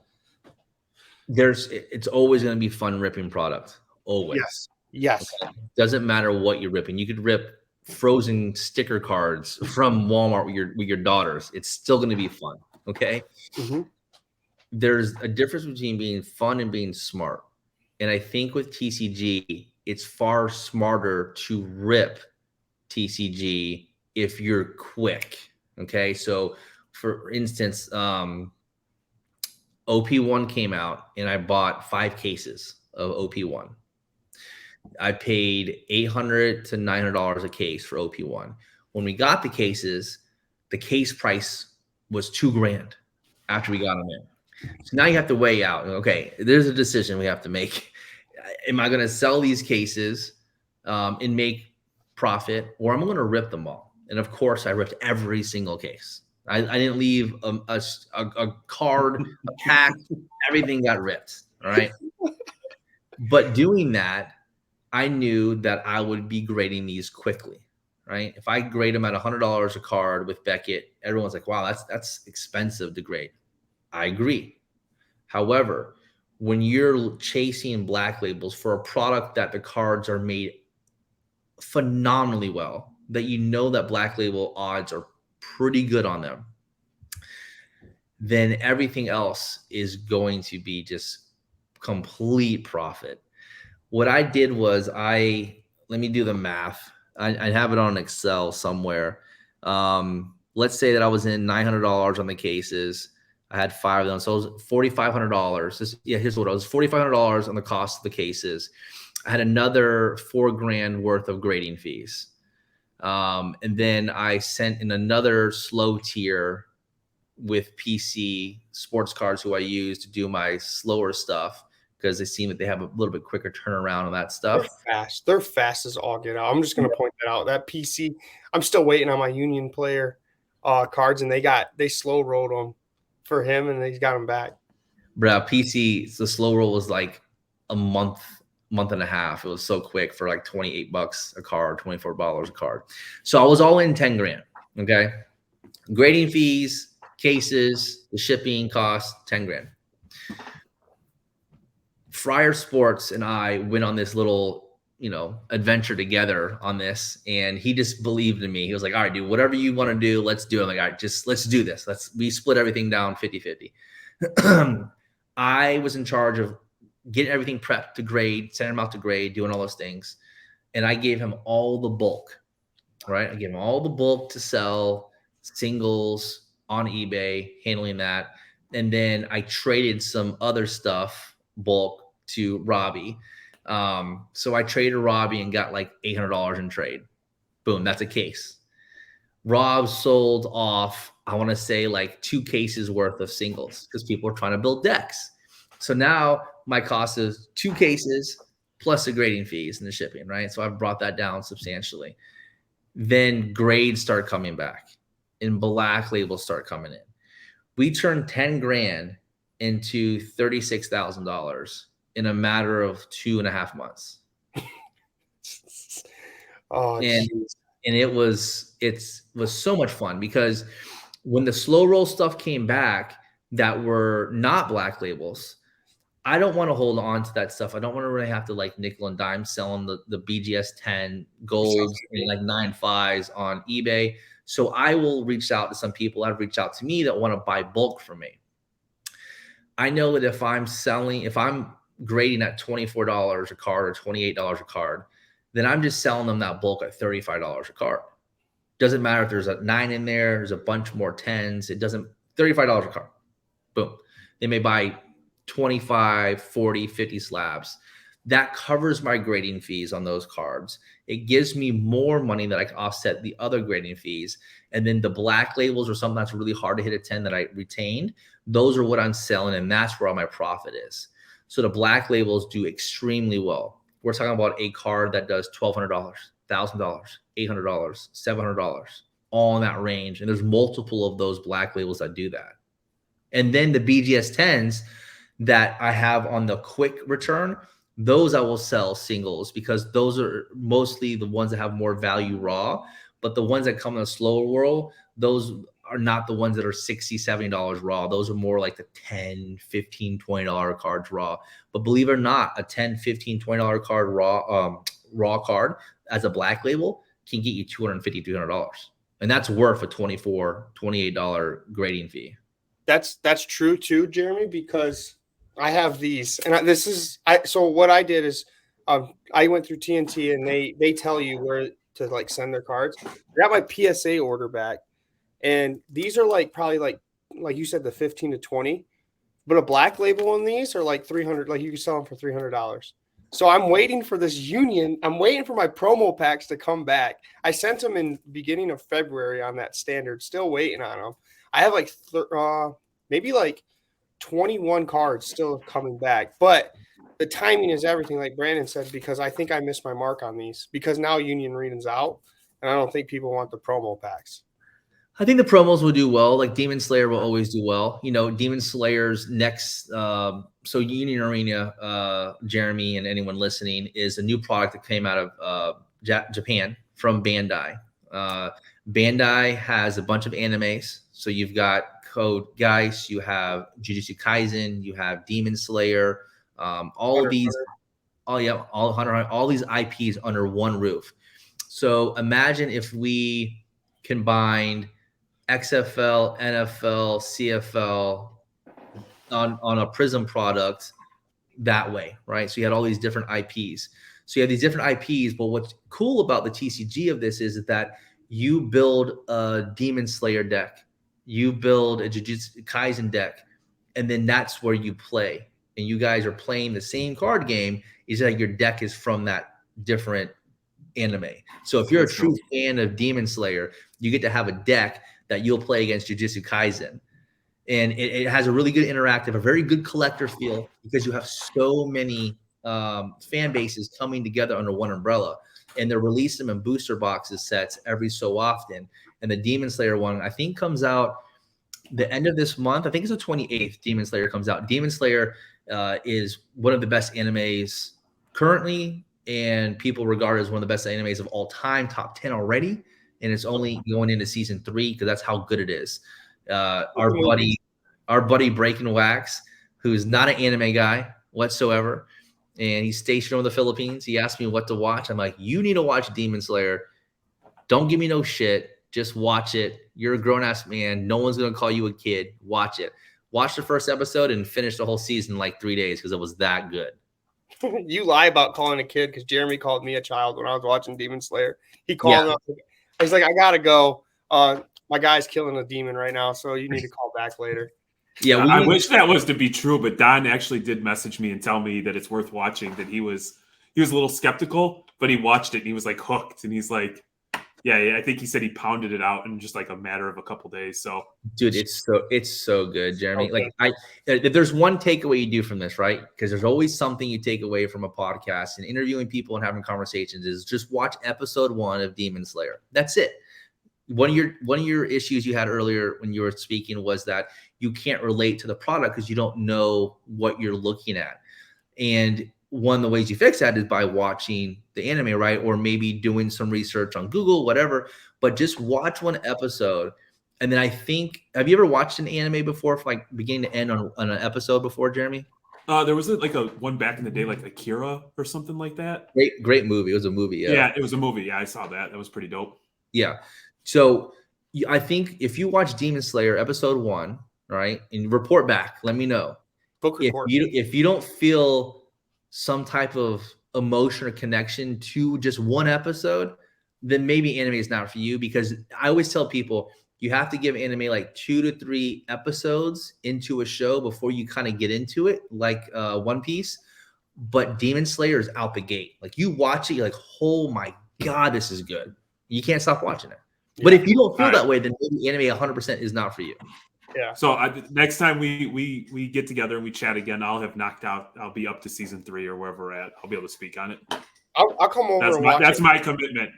It's always going to be fun ripping product. Always. Yes. Okay? Doesn't matter what you're ripping. You could rip frozen sticker cards from Walmart with your daughters. It's still going to be fun. Okay. Mm-hmm. There's a difference between being fun and being smart. And I think with TCG, it's far smarter to rip TCG if you're quick. Okay. So for instance, OP1 came out and I bought 5 cases of OP1. I paid $800 to $900 a case for OP1. When we got the cases, the case price was $2,000 after we got them in. So now you have to weigh out. Okay, there's a decision we have to make. Am I going to sell these cases and make profit, or am I going to rip them all? And of course, I ripped every single case. I didn't leave a card, a pack. Everything got ripped. All right. But doing that, I knew that I would be grading these quickly. Right. If I grade them at $100 a card with Beckett, everyone's like, wow, that's expensive to grade. I agree. However, when you're chasing black labels for a product that the cards are made phenomenally well, that you know that black label odds are pretty good on them, then everything else is going to be just complete profit. What I did was let me do the math. I have it on Excel somewhere. Let's say that I was in $900 on the cases. I had 5 of them. So it was $4,500. Here's what it was: $4,500 on the cost of the cases. I had another $4,000 worth of grading fees. And then I sent in another slow tier with PC Sports Cards, who I use to do my slower stuff, because they seem that they have a little bit quicker turnaround on that stuff. They're fast as all get out. I'm just going to point that out. That PC, I'm still waiting on my Union player cards, and they slow rolled them for him, and they got them back. Bro, PC, the slow roll was like a month and a half. It was so quick for like $28 a card, $24 a card. So I was all in $10,000. Okay. Grading fees, cases, the shipping cost, $10,000. Friar Sports and I went on this little, adventure together on this, and he just believed in me. He was like, all right, dude, whatever you want to do, let's do it. I'm like, all right, let's do this. We split everything down 50-50. I was in charge of getting everything prepped to grade, sending them out to grade, doing all those things. And I gave him all the bulk, right? I gave him all the bulk to sell, singles on eBay, handling that. And then I traded some other stuff bulk to Robbie. So I traded Robbie and got like $800 in trade. Boom, that's a case. Rob sold off, I want to say like 2 cases worth of singles, because people are trying to build decks. So now my cost is 2 cases plus the grading fees and the shipping, right? So I've brought that down substantially. Then grades start coming back and black labels start coming in. We turned $10,000 into $36,000 in a matter of 2.5 months. And it was so much fun, because when the slow roll stuff came back that were not black labels, I don't want to hold on to that stuff. I don't want to really have to like nickel and dime selling the BGS 10 gold and like 9.5s on eBay. So I will reach out to some people that have reached out to me that want to buy bulk from me. I know that if I'm grading at $24 a card or $28 a card, then I'm just selling them that bulk at $35 a card. Doesn't matter if there's a 9 in there, there's a bunch more 10s. It doesn't, $35 a card. Boom. They may buy 25, 40, 50 slabs. That covers my grading fees on those cards. It gives me more money that I can offset the other grading fees. And then the black labels or something that's really hard to hit a 10 that I retained, those are what I'm selling, and that's where all my profit is. So the black labels do extremely well. We're talking about a card that does $1,200, $1,000, $800, $700, all in that range. And there's multiple of those black labels that do that. And then the BGS 10s that I have on the quick return, those I will sell singles because those are mostly the ones that have more value raw. But the ones that come in a slower world, those are not the ones that are $60, $70 raw. Those are more like the $10, $15, $20 cards raw. But believe it or not, a $10, $15, $20 card raw card as a black label can get you $250, $300. And that's worth a $24, $28 grading fee. That's true too, Jeremy, because I have these, and so what I did is I went through TNT, and they tell you where to like send their cards. I got my PSA order back, and these are like probably like you said, the 15 to 20, but a black label on these are like 300. Like you can sell them for $300. So I'm waiting for this union. I'm waiting for my promo packs to come back. I sent them in beginning of February on that standard. Still waiting on them. I have like maybe like 21 cards still coming back, but the timing is everything, like Brandon said, because I think I missed my mark on these because now Union Arena's out, and I don't think people want the promo packs. I think the promos will do well. Like Demon Slayer will always do well. You know, Demon Slayer's next, so Union Arena, Jeremy and anyone listening, is a new product that came out of Japan from Bandai. Bandai has a bunch of animes. So you've got Code Geass, you have Jujutsu Kaisen, you have Demon Slayer, all of these, all these IPs under one roof. So imagine if we combined XFL, NFL, CFL on a Prism product that way, right? So you had all these different IPs. So you have these different IPs, but what's cool about the TCG of this is that you build a Demon Slayer deck, you build a Jujutsu Kaisen deck, and then that's where you play. And you guys are playing the same card game, is that your deck is from that different anime. So if you're a true fan of Demon Slayer, you get to have a deck that you'll play against Jujutsu Kaisen. And it has a really good interactive, a very good collector feel, because you have so many fan bases coming together under one umbrella. And they're releasing them in booster boxes sets every so often. And the Demon Slayer one, I think, comes out the end of this month. I think it's the 28th. Demon Slayer comes out. Demon Slayer is one of the best animes currently, and people regard it as one of the best animes of all time, top 10 already. And it's only going into season 3 because that's how good it is. Our buddy Breaking Wax, who's not an anime guy whatsoever, and he's stationed over the Philippines. He asked me what to watch. I'm like, you need to watch Demon Slayer. Don't give me no shit. Just watch it. You're a grown-ass man. No one's going to call you a kid. Watch it. Watch the first episode and finish the whole season in like 3 days because it was that good. You lie about calling a kid, because Jeremy called me a child when I was watching Demon Slayer. He called me up. He's like, I got to go. My guy's killing a demon right now, so you need to call back later. Yeah, I wish that was to be true, but Don actually did message me and tell me that it's worth watching, that he was a little skeptical, but he watched it and he was like hooked, and he's like, yeah, I think he said he pounded it out in just like a matter of a couple days. So, dude, it's so good, Jeremy. Okay. Like if there's one takeaway you do from this, right? Because there's always something you take away from a podcast and interviewing people and having conversations, is just watch episode 1 of Demon Slayer. That's it. One of your issues you had earlier when you were speaking was that you can't relate to the product because you don't know what you're looking at. And one of the ways you fix that is by watching the anime, right? Or maybe doing some research on Google, whatever. But just watch one episode. And then I think, have you ever watched an anime before, from like beginning to end on an episode before, Jeremy? There was like a one back in the day, like Akira or something like that. Great movie. It was a movie. Yeah, it was a movie. Yeah, I saw that. That was pretty dope. Yeah. So I think if you watch Demon Slayer episode 1, right, and report back, let me know. Book report. If you don't feel some type of emotion or connection to just one episode, then maybe anime is not for you, because I always tell people you have to give anime like 2 to 3 episodes into a show before you kind of get into it, like One Piece. But Demon Slayer is out the gate. Like, you watch it, you're like, oh my God, this is good. You can't stop watching it. Yeah. But if you don't feel that way, then maybe anime 100% is not for you. Yeah. So next time we get together and we chat again, I'll have knocked out. I'll be up to season 3 or wherever we're at. I'll be able to speak on it. I'll come over. That's my commitment.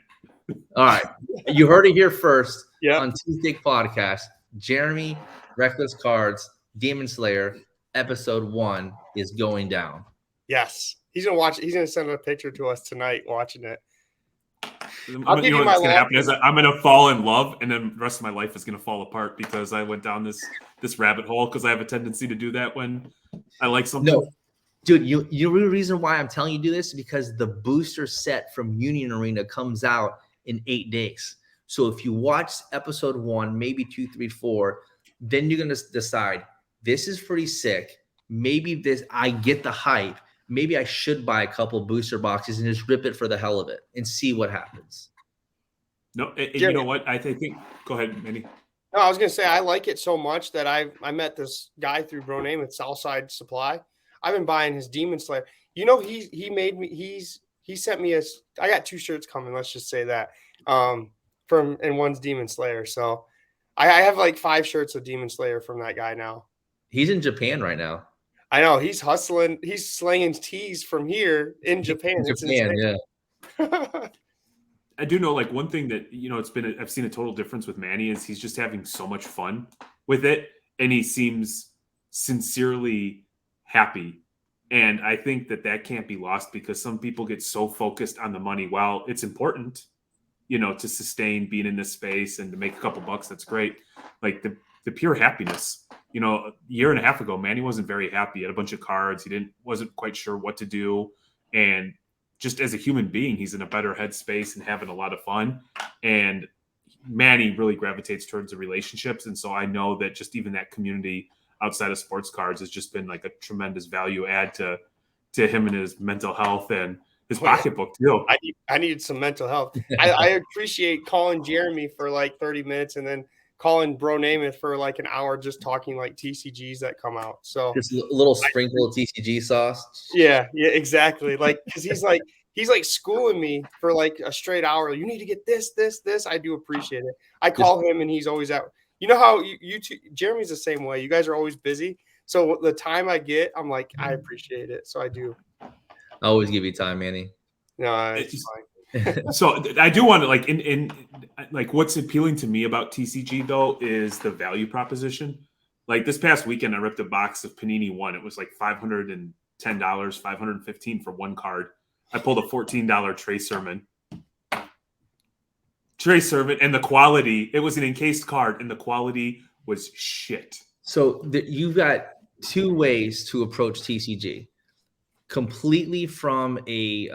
All right, you heard it here first. Yeah. On Thicc Podcast, Jeremy, Reckless Cards, Demon Slayer, episode 1 is going down. Yes, he's gonna watch it. He's gonna send a picture to us tonight watching it. I'll give you what's going to happen is I'm going to fall in love, and then the rest of my life is going to fall apart because I went down this rabbit hole, because I have a tendency to do that when I like something. No, dude, you know the reason why I'm telling you to do this is because the booster set from Union Arena comes out in 8 days. So if you watch episode 1, maybe 2, 3, 4, then you're going to decide, this is pretty sick. Maybe this, I get the hype. Maybe I should buy a couple booster boxes and just rip it for the hell of it and see what happens. No, and you know what? I think. Go ahead, Manny. No, I was gonna say I like it so much that I met this guy through Bronamath, Southside Supply. I've been buying his Demon Slayer. You know, he made me. He sent me I got 2 shirts coming. Let's just say that. And one's Demon Slayer. So I have like 5 shirts of Demon Slayer from that guy now. He's in Japan right now. I know, he's hustling. He's slinging teas from here in Japan. Yeah. I do know, like, one thing that, you know, I've seen a total difference with Manny is he's just having so much fun with it, and he seems sincerely happy. And I think that can't be lost, because some people get so focused on the money. While it's important, you know, to sustain being in this space and to make a couple bucks, that's great. Like, the pure happiness. You know, a year and a half ago, Manny wasn't very happy. He had a bunch of cards. He wasn't quite sure what to do. And just as a human being, he's in a better headspace and having a lot of fun. And Manny really gravitates towards the relationships. And so I know that just even that community outside of sports cards has just been like a tremendous value add to him and his mental health and his pocketbook too. I needed some mental health. I appreciate calling Jeremy for like 30 minutes and then calling Bronamath for like an hour, just talking like TCGs that come out. So just a little sprinkle of TCG sauce. Yeah, exactly. Like, because he's like schooling me for like a straight hour. You need to get this. I do appreciate it. I call him and he's always out. You know how you two, Jeremy's the same way. You guys are always busy. So the time I get, I'm like, I appreciate it. So I do. I always give you time, Manny. No, it's fine. So I do want to, like, in like, what's appealing to me about TCG though is the value proposition. Like, this past weekend, I ripped a box of Panini One. It was like $510, $515 for one card. I pulled a $14 Trey Sermon, and the quality, it was an encased card, and the quality was shit. So you've got 2 ways to approach TCG. Completely from a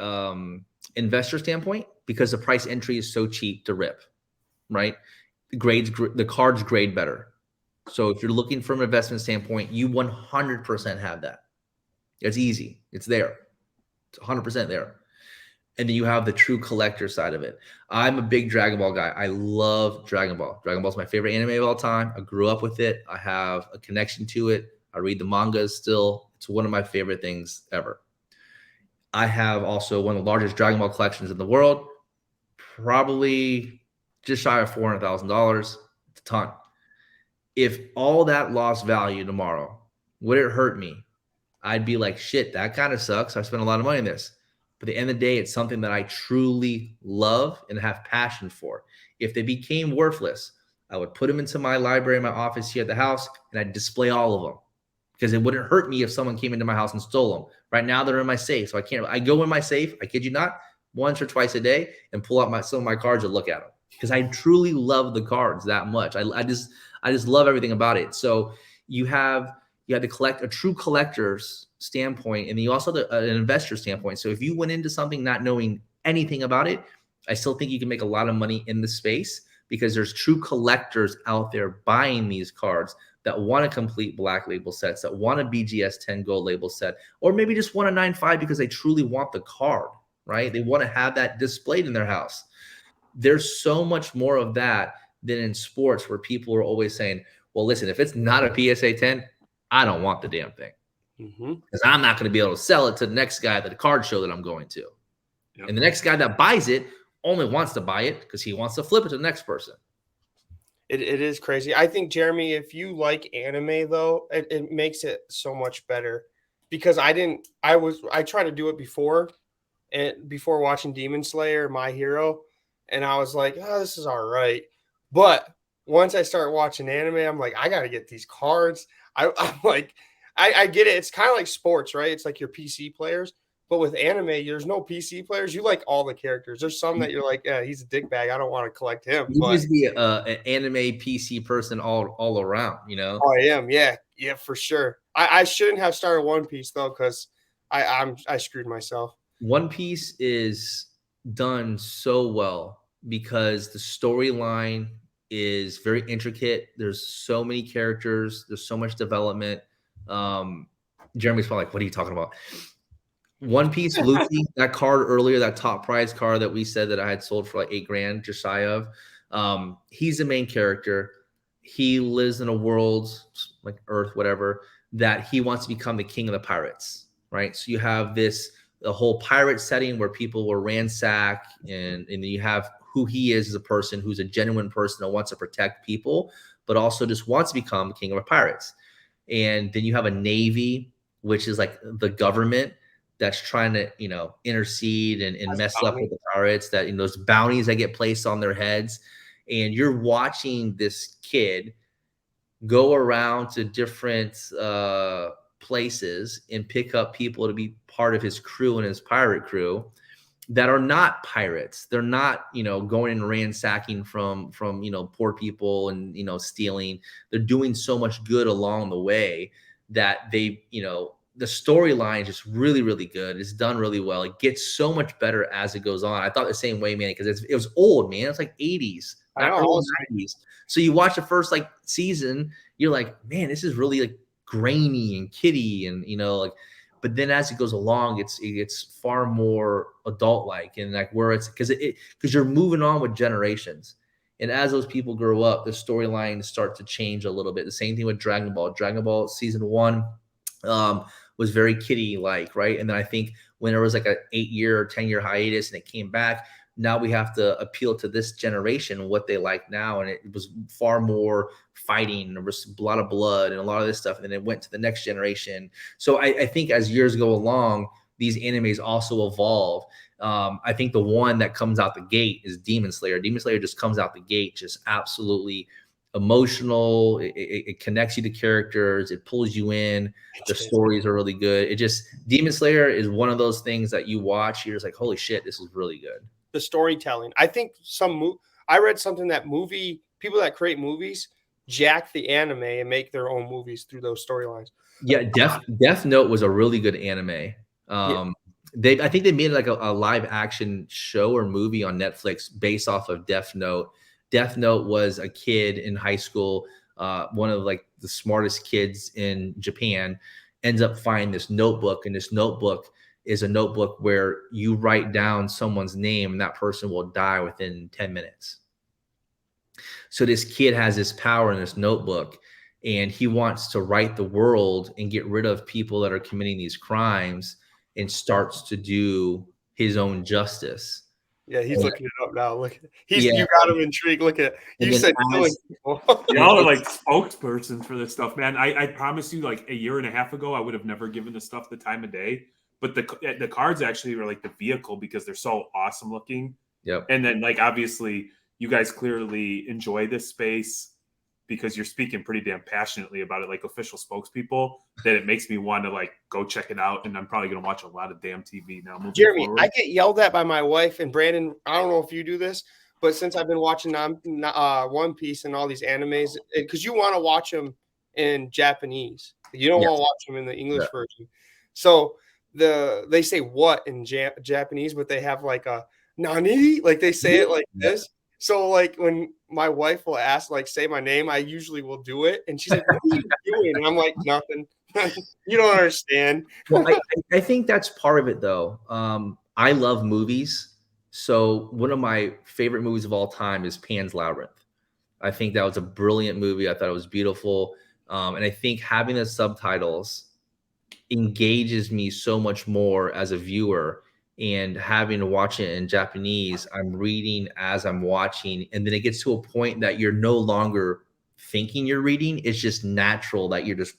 investor standpoint, because the price entry is so cheap to rip, right? The cards grade better. So if you're looking from an investment standpoint, you 100% have that. It's easy. It's there. It's 100% there. And then you have the true collector side of it. I'm a big Dragon Ball guy. I love Dragon Ball. Dragon Ball is my favorite anime of all time. I grew up with it. I have a connection to it. I read the mangas still. It's one of my favorite things ever. I have also one of the largest Dragon Ball collections in the world, probably just shy of $400,000. It's a ton. If all that lost value tomorrow, would it hurt me? I'd be like, shit, that kind of sucks. I spent a lot of money on this. But at the end of the day, it's something that I truly love and have passion for. If they became worthless, I would put them into my library in my office here at the house, and I'd display all of them, because it wouldn't hurt me if someone came into my house and stole them. Right now, they're in my safe, so I go in my safe, I kid you not, once or twice a day and pull out some of my cards and look at them, because I truly love the cards that much. I just love everything about it. So you have to collect a true collector's standpoint, and then you also have an investor standpoint. So if you went into something not knowing anything about it, I still think you can make a lot of money in the space, because there's true collectors out there buying these cards that want a complete black label sets, that want a BGS 10 gold label set, or maybe just want a 9.5 because they truly want the card, right? They want to have that displayed in their house. There's so much more of that than in sports, where people are always saying, well, listen, if it's not a PSA 10, I don't want the damn thing. Because I'm not going to be able to sell it to the next guy at the card show that I'm going to. Yep. And the next guy that buys it only wants to buy it because he wants to flip it to the next person. It is crazy. I think, Jeremy, if you like anime, though, it makes it so much better. Because I tried to do it before watching Demon Slayer, My Hero, and I was like, oh, this is all right. But once I start watching anime, I'm like, I got to get these cards. I'm like, I get it. It's kind of like sports, right? It's like your PC players. But with anime, there's no PC players. You like all the characters. There's some that you're like, yeah, he's a dickbag. I don't want to collect him. You used to be an anime PC person all around, you know? Oh, I am. Yeah, for sure. I shouldn't have started One Piece, though, because I screwed myself. One Piece is done so well because the storyline is very intricate. There's so many characters. There's so much development. Jeremy's probably like, what are you talking about? One Piece, Luffy, that card earlier, that top prize card that we said that I had sold for like $8,000, just shy of. He's the main character. He lives in a world like Earth, whatever, that he wants to become the king of the pirates, right? So you have the whole pirate setting where people will ransack, and you have who he is as a person, who's a genuine person that wants to protect people, but also just wants to become king of the pirates. And then you have a navy, which is like the government that's trying to, intercede and mess up with the pirates, that, those bounties that get placed on their heads. And you're watching this kid go around to different places and pick up people to be part of his crew and his pirate crew that are not pirates. They're not, going and ransacking from poor people and, stealing. They're doing so much good along the way that they, the storyline is just really, really good. It's done really well. It gets so much better as it goes on. I thought the same way, man, because it was old, man. It's like 80s, not early 90s. So you watch the first season, you're like, man, this is really grainy and kiddie, and but then as it goes along, it's far more adult-like, and where it's because you're moving on with generations. And as those people grow up, the storylines start to change a little bit. The same thing with Dragon Ball. Dragon Ball season 1 was very kiddie-like, right? And then I think when there was like an 8-year or 10-year hiatus and it came back, now we have to appeal to this generation, what they like now. And it was far more fighting. There was a lot of blood and a lot of this stuff. And then it went to the next generation. So I think as years go along, these animes also evolve. I think the one that comes out the gate is Demon Slayer. Demon Slayer just comes out the gate just absolutely emotional. It connects you to characters. It pulls you in. The stories are really good. Demon Slayer is one of those things that you watch, you're just like, holy shit, this is really good. The storytelling. I think I read something that people that create movies jack the anime and make their own movies through those storylines. Yeah, Death Note was a really good anime. I think they made like a live action show or movie on Netflix based off of Death Note. Death Note was a kid in high school, one of the smartest kids in Japan, ends up finding this notebook, and this notebook is a notebook where you write down someone's name and that person will die within 10 minutes. So this kid has this power in this notebook, and he wants to right the world and get rid of people that are committing these crimes, and starts to do his own justice. Yeah, he's looking it up now. Look, you got him intrigued. Look at you said killing people. Y'all are like spokespersons for this stuff, man. I promise you, like a year and a half ago, I would have never given this stuff the time of day. But the cards actually were like the vehicle because they're so awesome looking. Yep. And then obviously you guys clearly enjoy this space because you're speaking pretty damn passionately about it, like official spokespeople, that it makes me want to go check it out. And I'm probably going to watch a lot of damn TV now. Jeremy, forward. I get yelled at by my wife and Brandon. I don't know if you do this, but since I've been watching One Piece and all these animes, because you want to watch them in Japanese. You don't want to watch them in the English version. So they say what in Japanese, but they have like a nani, they say it like this. So when my wife will ask, say my name, I usually will do it. And she's like, what are you doing? And I'm like, nothing. You don't understand. Well, I think that's part of it though. I love movies. So one of my favorite movies of all time is Pan's Labyrinth. I think that was a brilliant movie. I thought it was beautiful. And I think having the subtitles engages me so much more as a viewer, and having to watch it in Japanese, I'm reading as I'm watching. And then it gets to a point that you're no longer thinking you're reading. It's just natural that you're just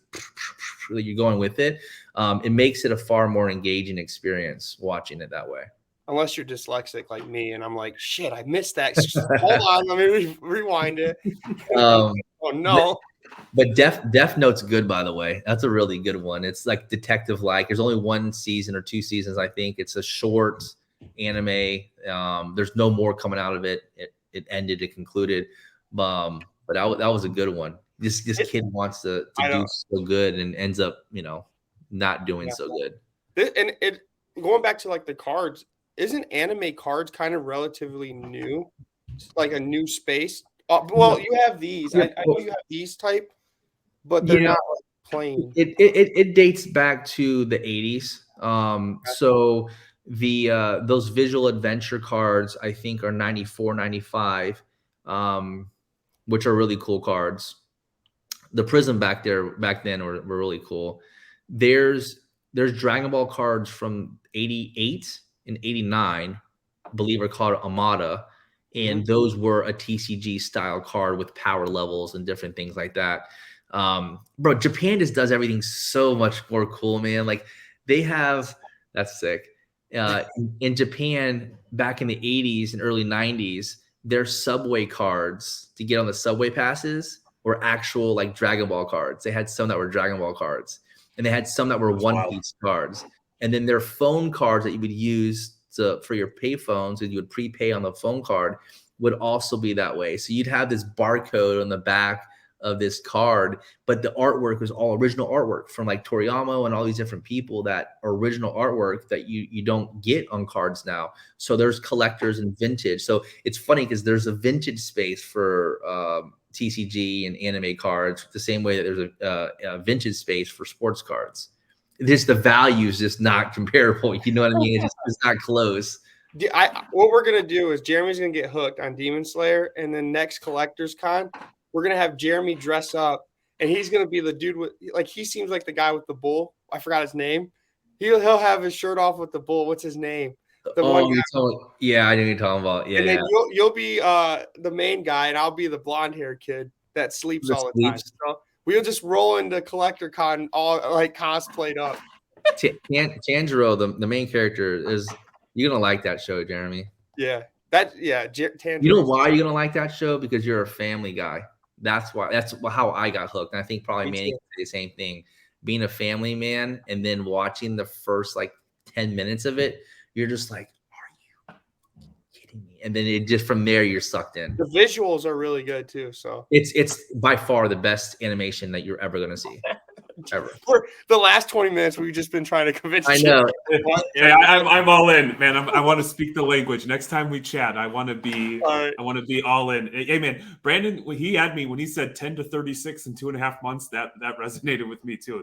you're going with it. It makes it a far more engaging experience watching it that way. Unless you're dyslexic like me, and I'm like, shit, I missed that. Hold on, let me rewind it. Oh no. But Death Note's good, by the way. That's a really good one. It's like detective-like. There's only 1 season or 2 seasons, I think. It's a short anime. There's no more coming out of it. It ended. It concluded. But that was a good one. This kid wants to do so good and ends up, not doing so good. And going back to like the cards, isn't anime cards kind of relatively new? It's like a new space. Well, you have these. I know you have these type, but they're not like plain. It dates back to the 80s. So those visual adventure cards, I think, are 94, 95, which are really cool cards. The Prism back then were really cool. There's Dragon Ball cards from 88 and 89, I believe, are called Amada. And those were a TCG style card with power levels and different things like that. Bro, Japan just does everything so much more cool, man. Like that's sick. In Japan, back in the 80s and early 90s, their subway cards to get on the subway passes were actual like Dragon Ball cards. They had some that were Dragon Ball cards, and they had some that were One Piece cards. And then their phone cards that you would use for your pay phones, and you would prepay on the phone card, would also be that way. So you'd have this barcode on the back of this card, but the artwork was all original artwork from like Toriyama and all these different people, that original artwork that you don't get on cards now. So there's collectors and vintage. So it's funny because there's a vintage space for TCG and anime cards, the same way that there's a vintage space for sports cards. Just the value is just not comparable. You know what I mean? It's not close. What we're going to do is Jeremy's going to get hooked on Demon Slayer, and then next Collectors Con, we're going to have Jeremy dress up, and he's going to be the dude with, like, he seems like the guy with the bull. I forgot his name. He'll have his shirt off with the bull. What's his name? Yeah, I know you're talking about. Yeah, and then you'll be the main guy, and I'll be the blonde-haired kid that sleeps all the time. So we'll just roll into Collector Con all like cosplayed up. Tanjiro, the main character, you're gonna like that show, Jeremy. Yeah. Tanjiro. You know why you're gonna like that show? Because you're a family guy. That's why. That's how I got hooked. And I think probably Manny can say the same thing. Being a family man and then watching the first like 10 minutes of it, you're just like, are you kidding me? And then from there you're sucked in. The visuals are really good too. So it's by far the best animation that you're ever gonna see. Ever. For the last 20 minutes, we've just been trying to convince I know. Yeah, I'm all in, man. I want to speak the language. Next time we chat, I want to be all in. Hey, man, Brandon, when he had me when he said 10 to 36 in 2.5 months, that resonated with me too.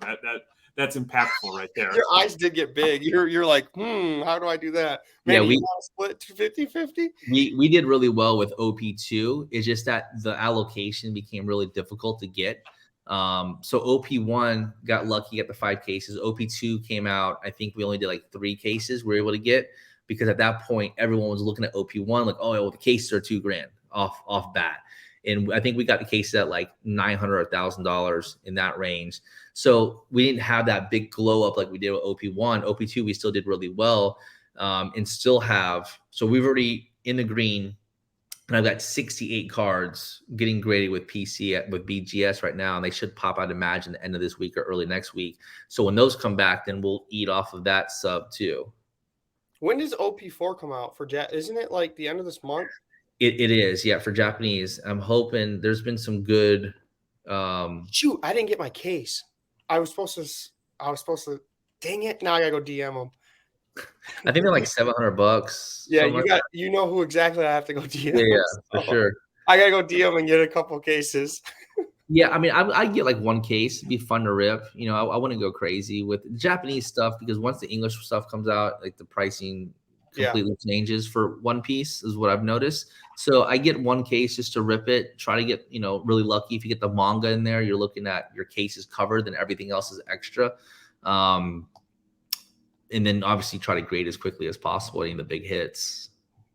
That's impactful right there. Your eyes did get big. You're like, how do I do that? Man, yeah, we split 50-50. We did really well with OP2. It's just that the allocation became really difficult to get. So OP1 got lucky at the 5 cases. OP2 came out. I think we only did like 3 cases we were able to get, because at that point everyone was looking at OP1 like, oh, well, the cases are $2,000 off bat. And I think we got the cases at like $900 or $1,000 in that range. So we didn't have that big glow up like we did with OP1. OP2, we still did really well, and still have. So we've already in the green. And I've got 68 cards getting graded with BGS right now, and they should pop, I'd imagine, the end of this week or early next week. So when those come back, then we'll eat off of that sub too. When does OP4 come out for Isn't it like the end of this month? It is, yeah, for Japanese. I'm hoping there's been some good. Shoot, I didn't get my case. I was supposed to. Dang it! Now I gotta go DM them. I think they're like $700. Yeah, you know who exactly I have to go DM. Yeah, for sure. I gotta go DM and get a couple cases. Yeah, I mean, I get like 1 case. It'd be fun to rip. You know, I wouldn't go crazy with Japanese stuff, because once the English stuff comes out, like the pricing completely changes for One Piece is what I've noticed. So I get one case just to rip it, try to get, really lucky. If you get the manga in there, you're looking at your case is covered, then everything else is extra. And then obviously try to grade as quickly as possible, any of the big hits.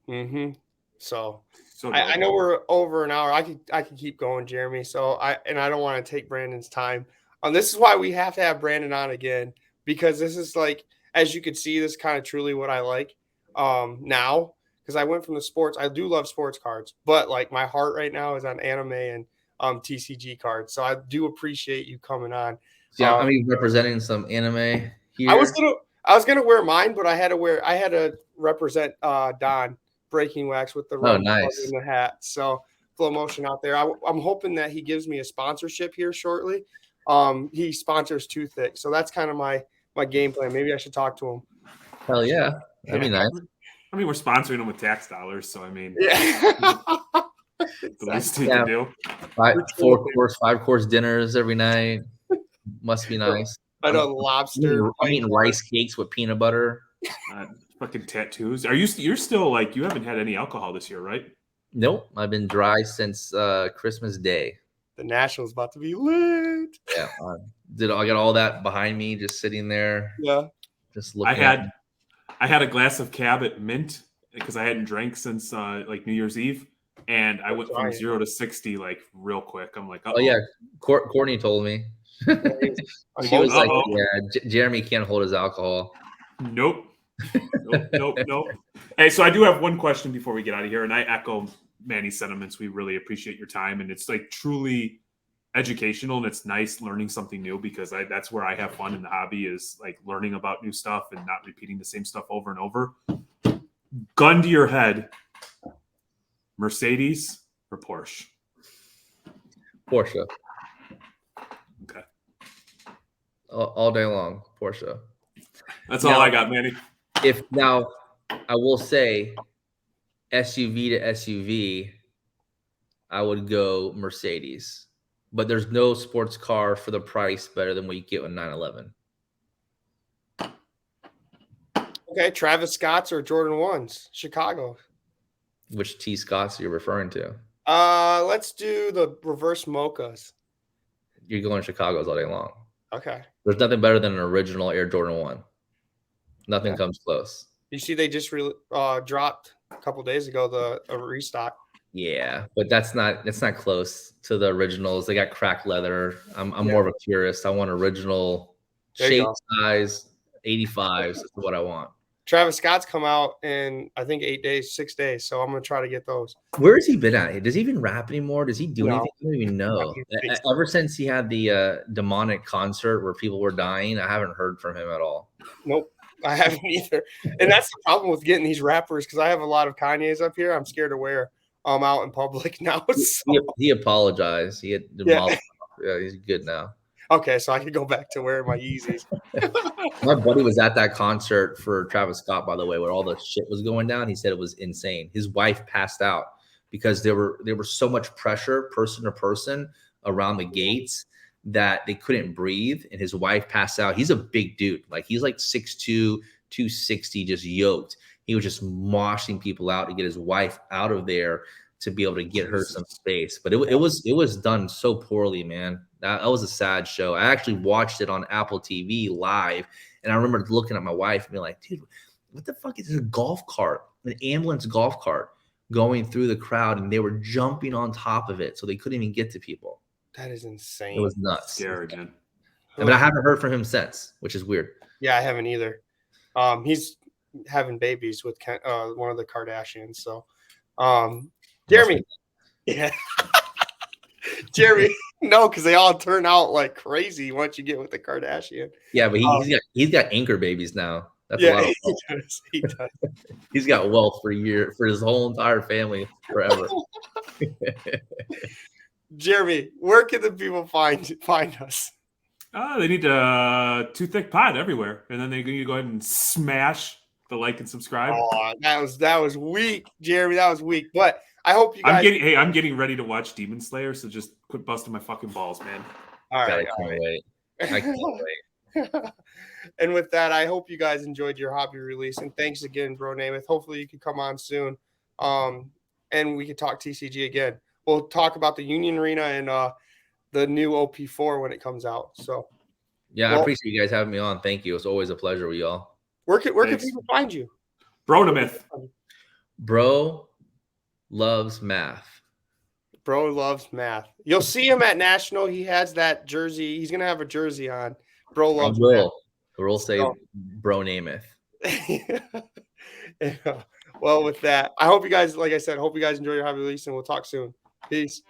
Mm-hmm. So I know we're over an hour. I can keep going, Jeremy. So I don't want to take Brandon's time. This is why we have to have Brandan on again, because this is like, as you can see, this is kind of truly what I like now, because I went from the sports. I do love sports cards, but like my heart right now is on anime and TCG cards. So I do appreciate you coming on. Yeah, I mean, representing some anime here. I was gonna wear mine, but I had to represent Don Breaking Wax with the nice in the hat. So Flow Motion out there. I'm hoping that he gives me a sponsorship here shortly. He sponsors Thicc, so that's kind of my game plan. Maybe I should talk to him. Hell yeah, that'd be nice. I mean, we're sponsoring him with tax dollars, so I mean, yeah. the least he can do. 5-course dinners every night. Must be nice. I know lobster. I'm eating rice cakes with peanut butter. Fucking tattoos. You're still like, you haven't had any alcohol this year, right? Nope. I've been dry since Christmas Day. The Nationals about to be lit. Yeah. I got all that behind me, just sitting there. Yeah. Just looking. I had a glass of Cab at mint because I hadn't drank since like New Year's Eve. And I went from 0 to 60 like real quick. I'm like, oh yeah, Courtney told me. She was like, "Yeah, Jeremy can't hold his alcohol." Nope. Hey, so I do have one question before we get out of here, and I echo Manny's sentiments. We really appreciate your time, and it's like truly educational, and it's nice learning something new, because that's where I have fun in the hobby, is like learning about new stuff and not repeating the same stuff over and over. Gun to your head, Mercedes or Porsche? Porsche. Okay. All day long, Porsche. That's all I got, Manny. Now, I will say, SUV to SUV, I would go Mercedes. But there's no sports car for the price better than what you get with 911. Okay, Travis Scott's or Jordan 1s, Chicago. Which T. Scotts you're referring to? Let's do the reverse mochas. You're going Chicago's all day long. Okay. There's nothing better than an original Air Jordan 1. Nothing comes close. You see, they just dropped a couple days ago a restock. Yeah, but that's not close to the originals. They got cracked leather. I'm more of a purist. I want original shape, size, 85s is what I want. Travis Scott's come out in, I think, 6 days. So I'm going to try to get those. Where has he been at? Does he even rap anymore? Does he do anything? I don't even know. Ever since he had the demonic concert where people were dying, I haven't heard from him at all. Nope, I haven't either. And that's the problem with getting these rappers, because I have a lot of Kanye's up here. I'm scared to wear out in public now. So. He apologized. He had demolished. Yeah, he's good now. Okay, so I can go back to wearing my Yeezys. My buddy was at that concert for Travis Scott, by the way, where all the shit was going down. He said it was insane. His wife passed out because there was so much pressure, person to person, around the gates that they couldn't breathe, and his wife passed out. He's a big dude. Like, he's like 6'2", 260, just yoked. He was just moshing people out to get his wife out of there to be able to get her some space. But it was done so poorly, man. That was a sad show. I actually watched it on Apple TV live, and I remember looking at my wife and being like, dude, what the fuck is this? A golf cart, an ambulance golf cart going through the crowd, and they were jumping on top of it, so they couldn't even get to people. That is insane. It was nuts. Scary, man. But I haven't heard from him since, which is weird. Yeah, I haven't either. He's having babies with one of the Kardashians. So, Jeremy. Yeah. Jeremy. No, because they all turn out like crazy once you get with the Kardashian. Yeah, but he's got anchor babies now. That's a lot of wealth. He does. He's got wealth for his whole entire family forever. Jeremy, where can the people find us? They need to Thicc Pod everywhere, and then they need to go ahead and smash the like and subscribe. Oh, that was weak, Jeremy. That was weak. But I hope you guys. I'm getting ready to watch Demon Slayer, so just quit busting my fucking balls, man. All right. I can't wait. And with that, I hope you guys enjoyed your hobby release. And thanks again, bronamath. Hopefully you can come on soon. And we can talk TCG again. We'll talk about the Union Arena and the new OP4 when it comes out. So yeah, I appreciate you guys having me on. Thank you. It's always a pleasure with y'all. Where can people find you? Bronamath. Bro loves math. Bro loves math. You'll see him at National. He has that jersey. He's gonna have a jersey on. Bro loves math. We'll say bronamath. Yeah. Well, with that, I hope you guys, like I said, hope you guys enjoy your hobby release, and we'll talk soon. Peace.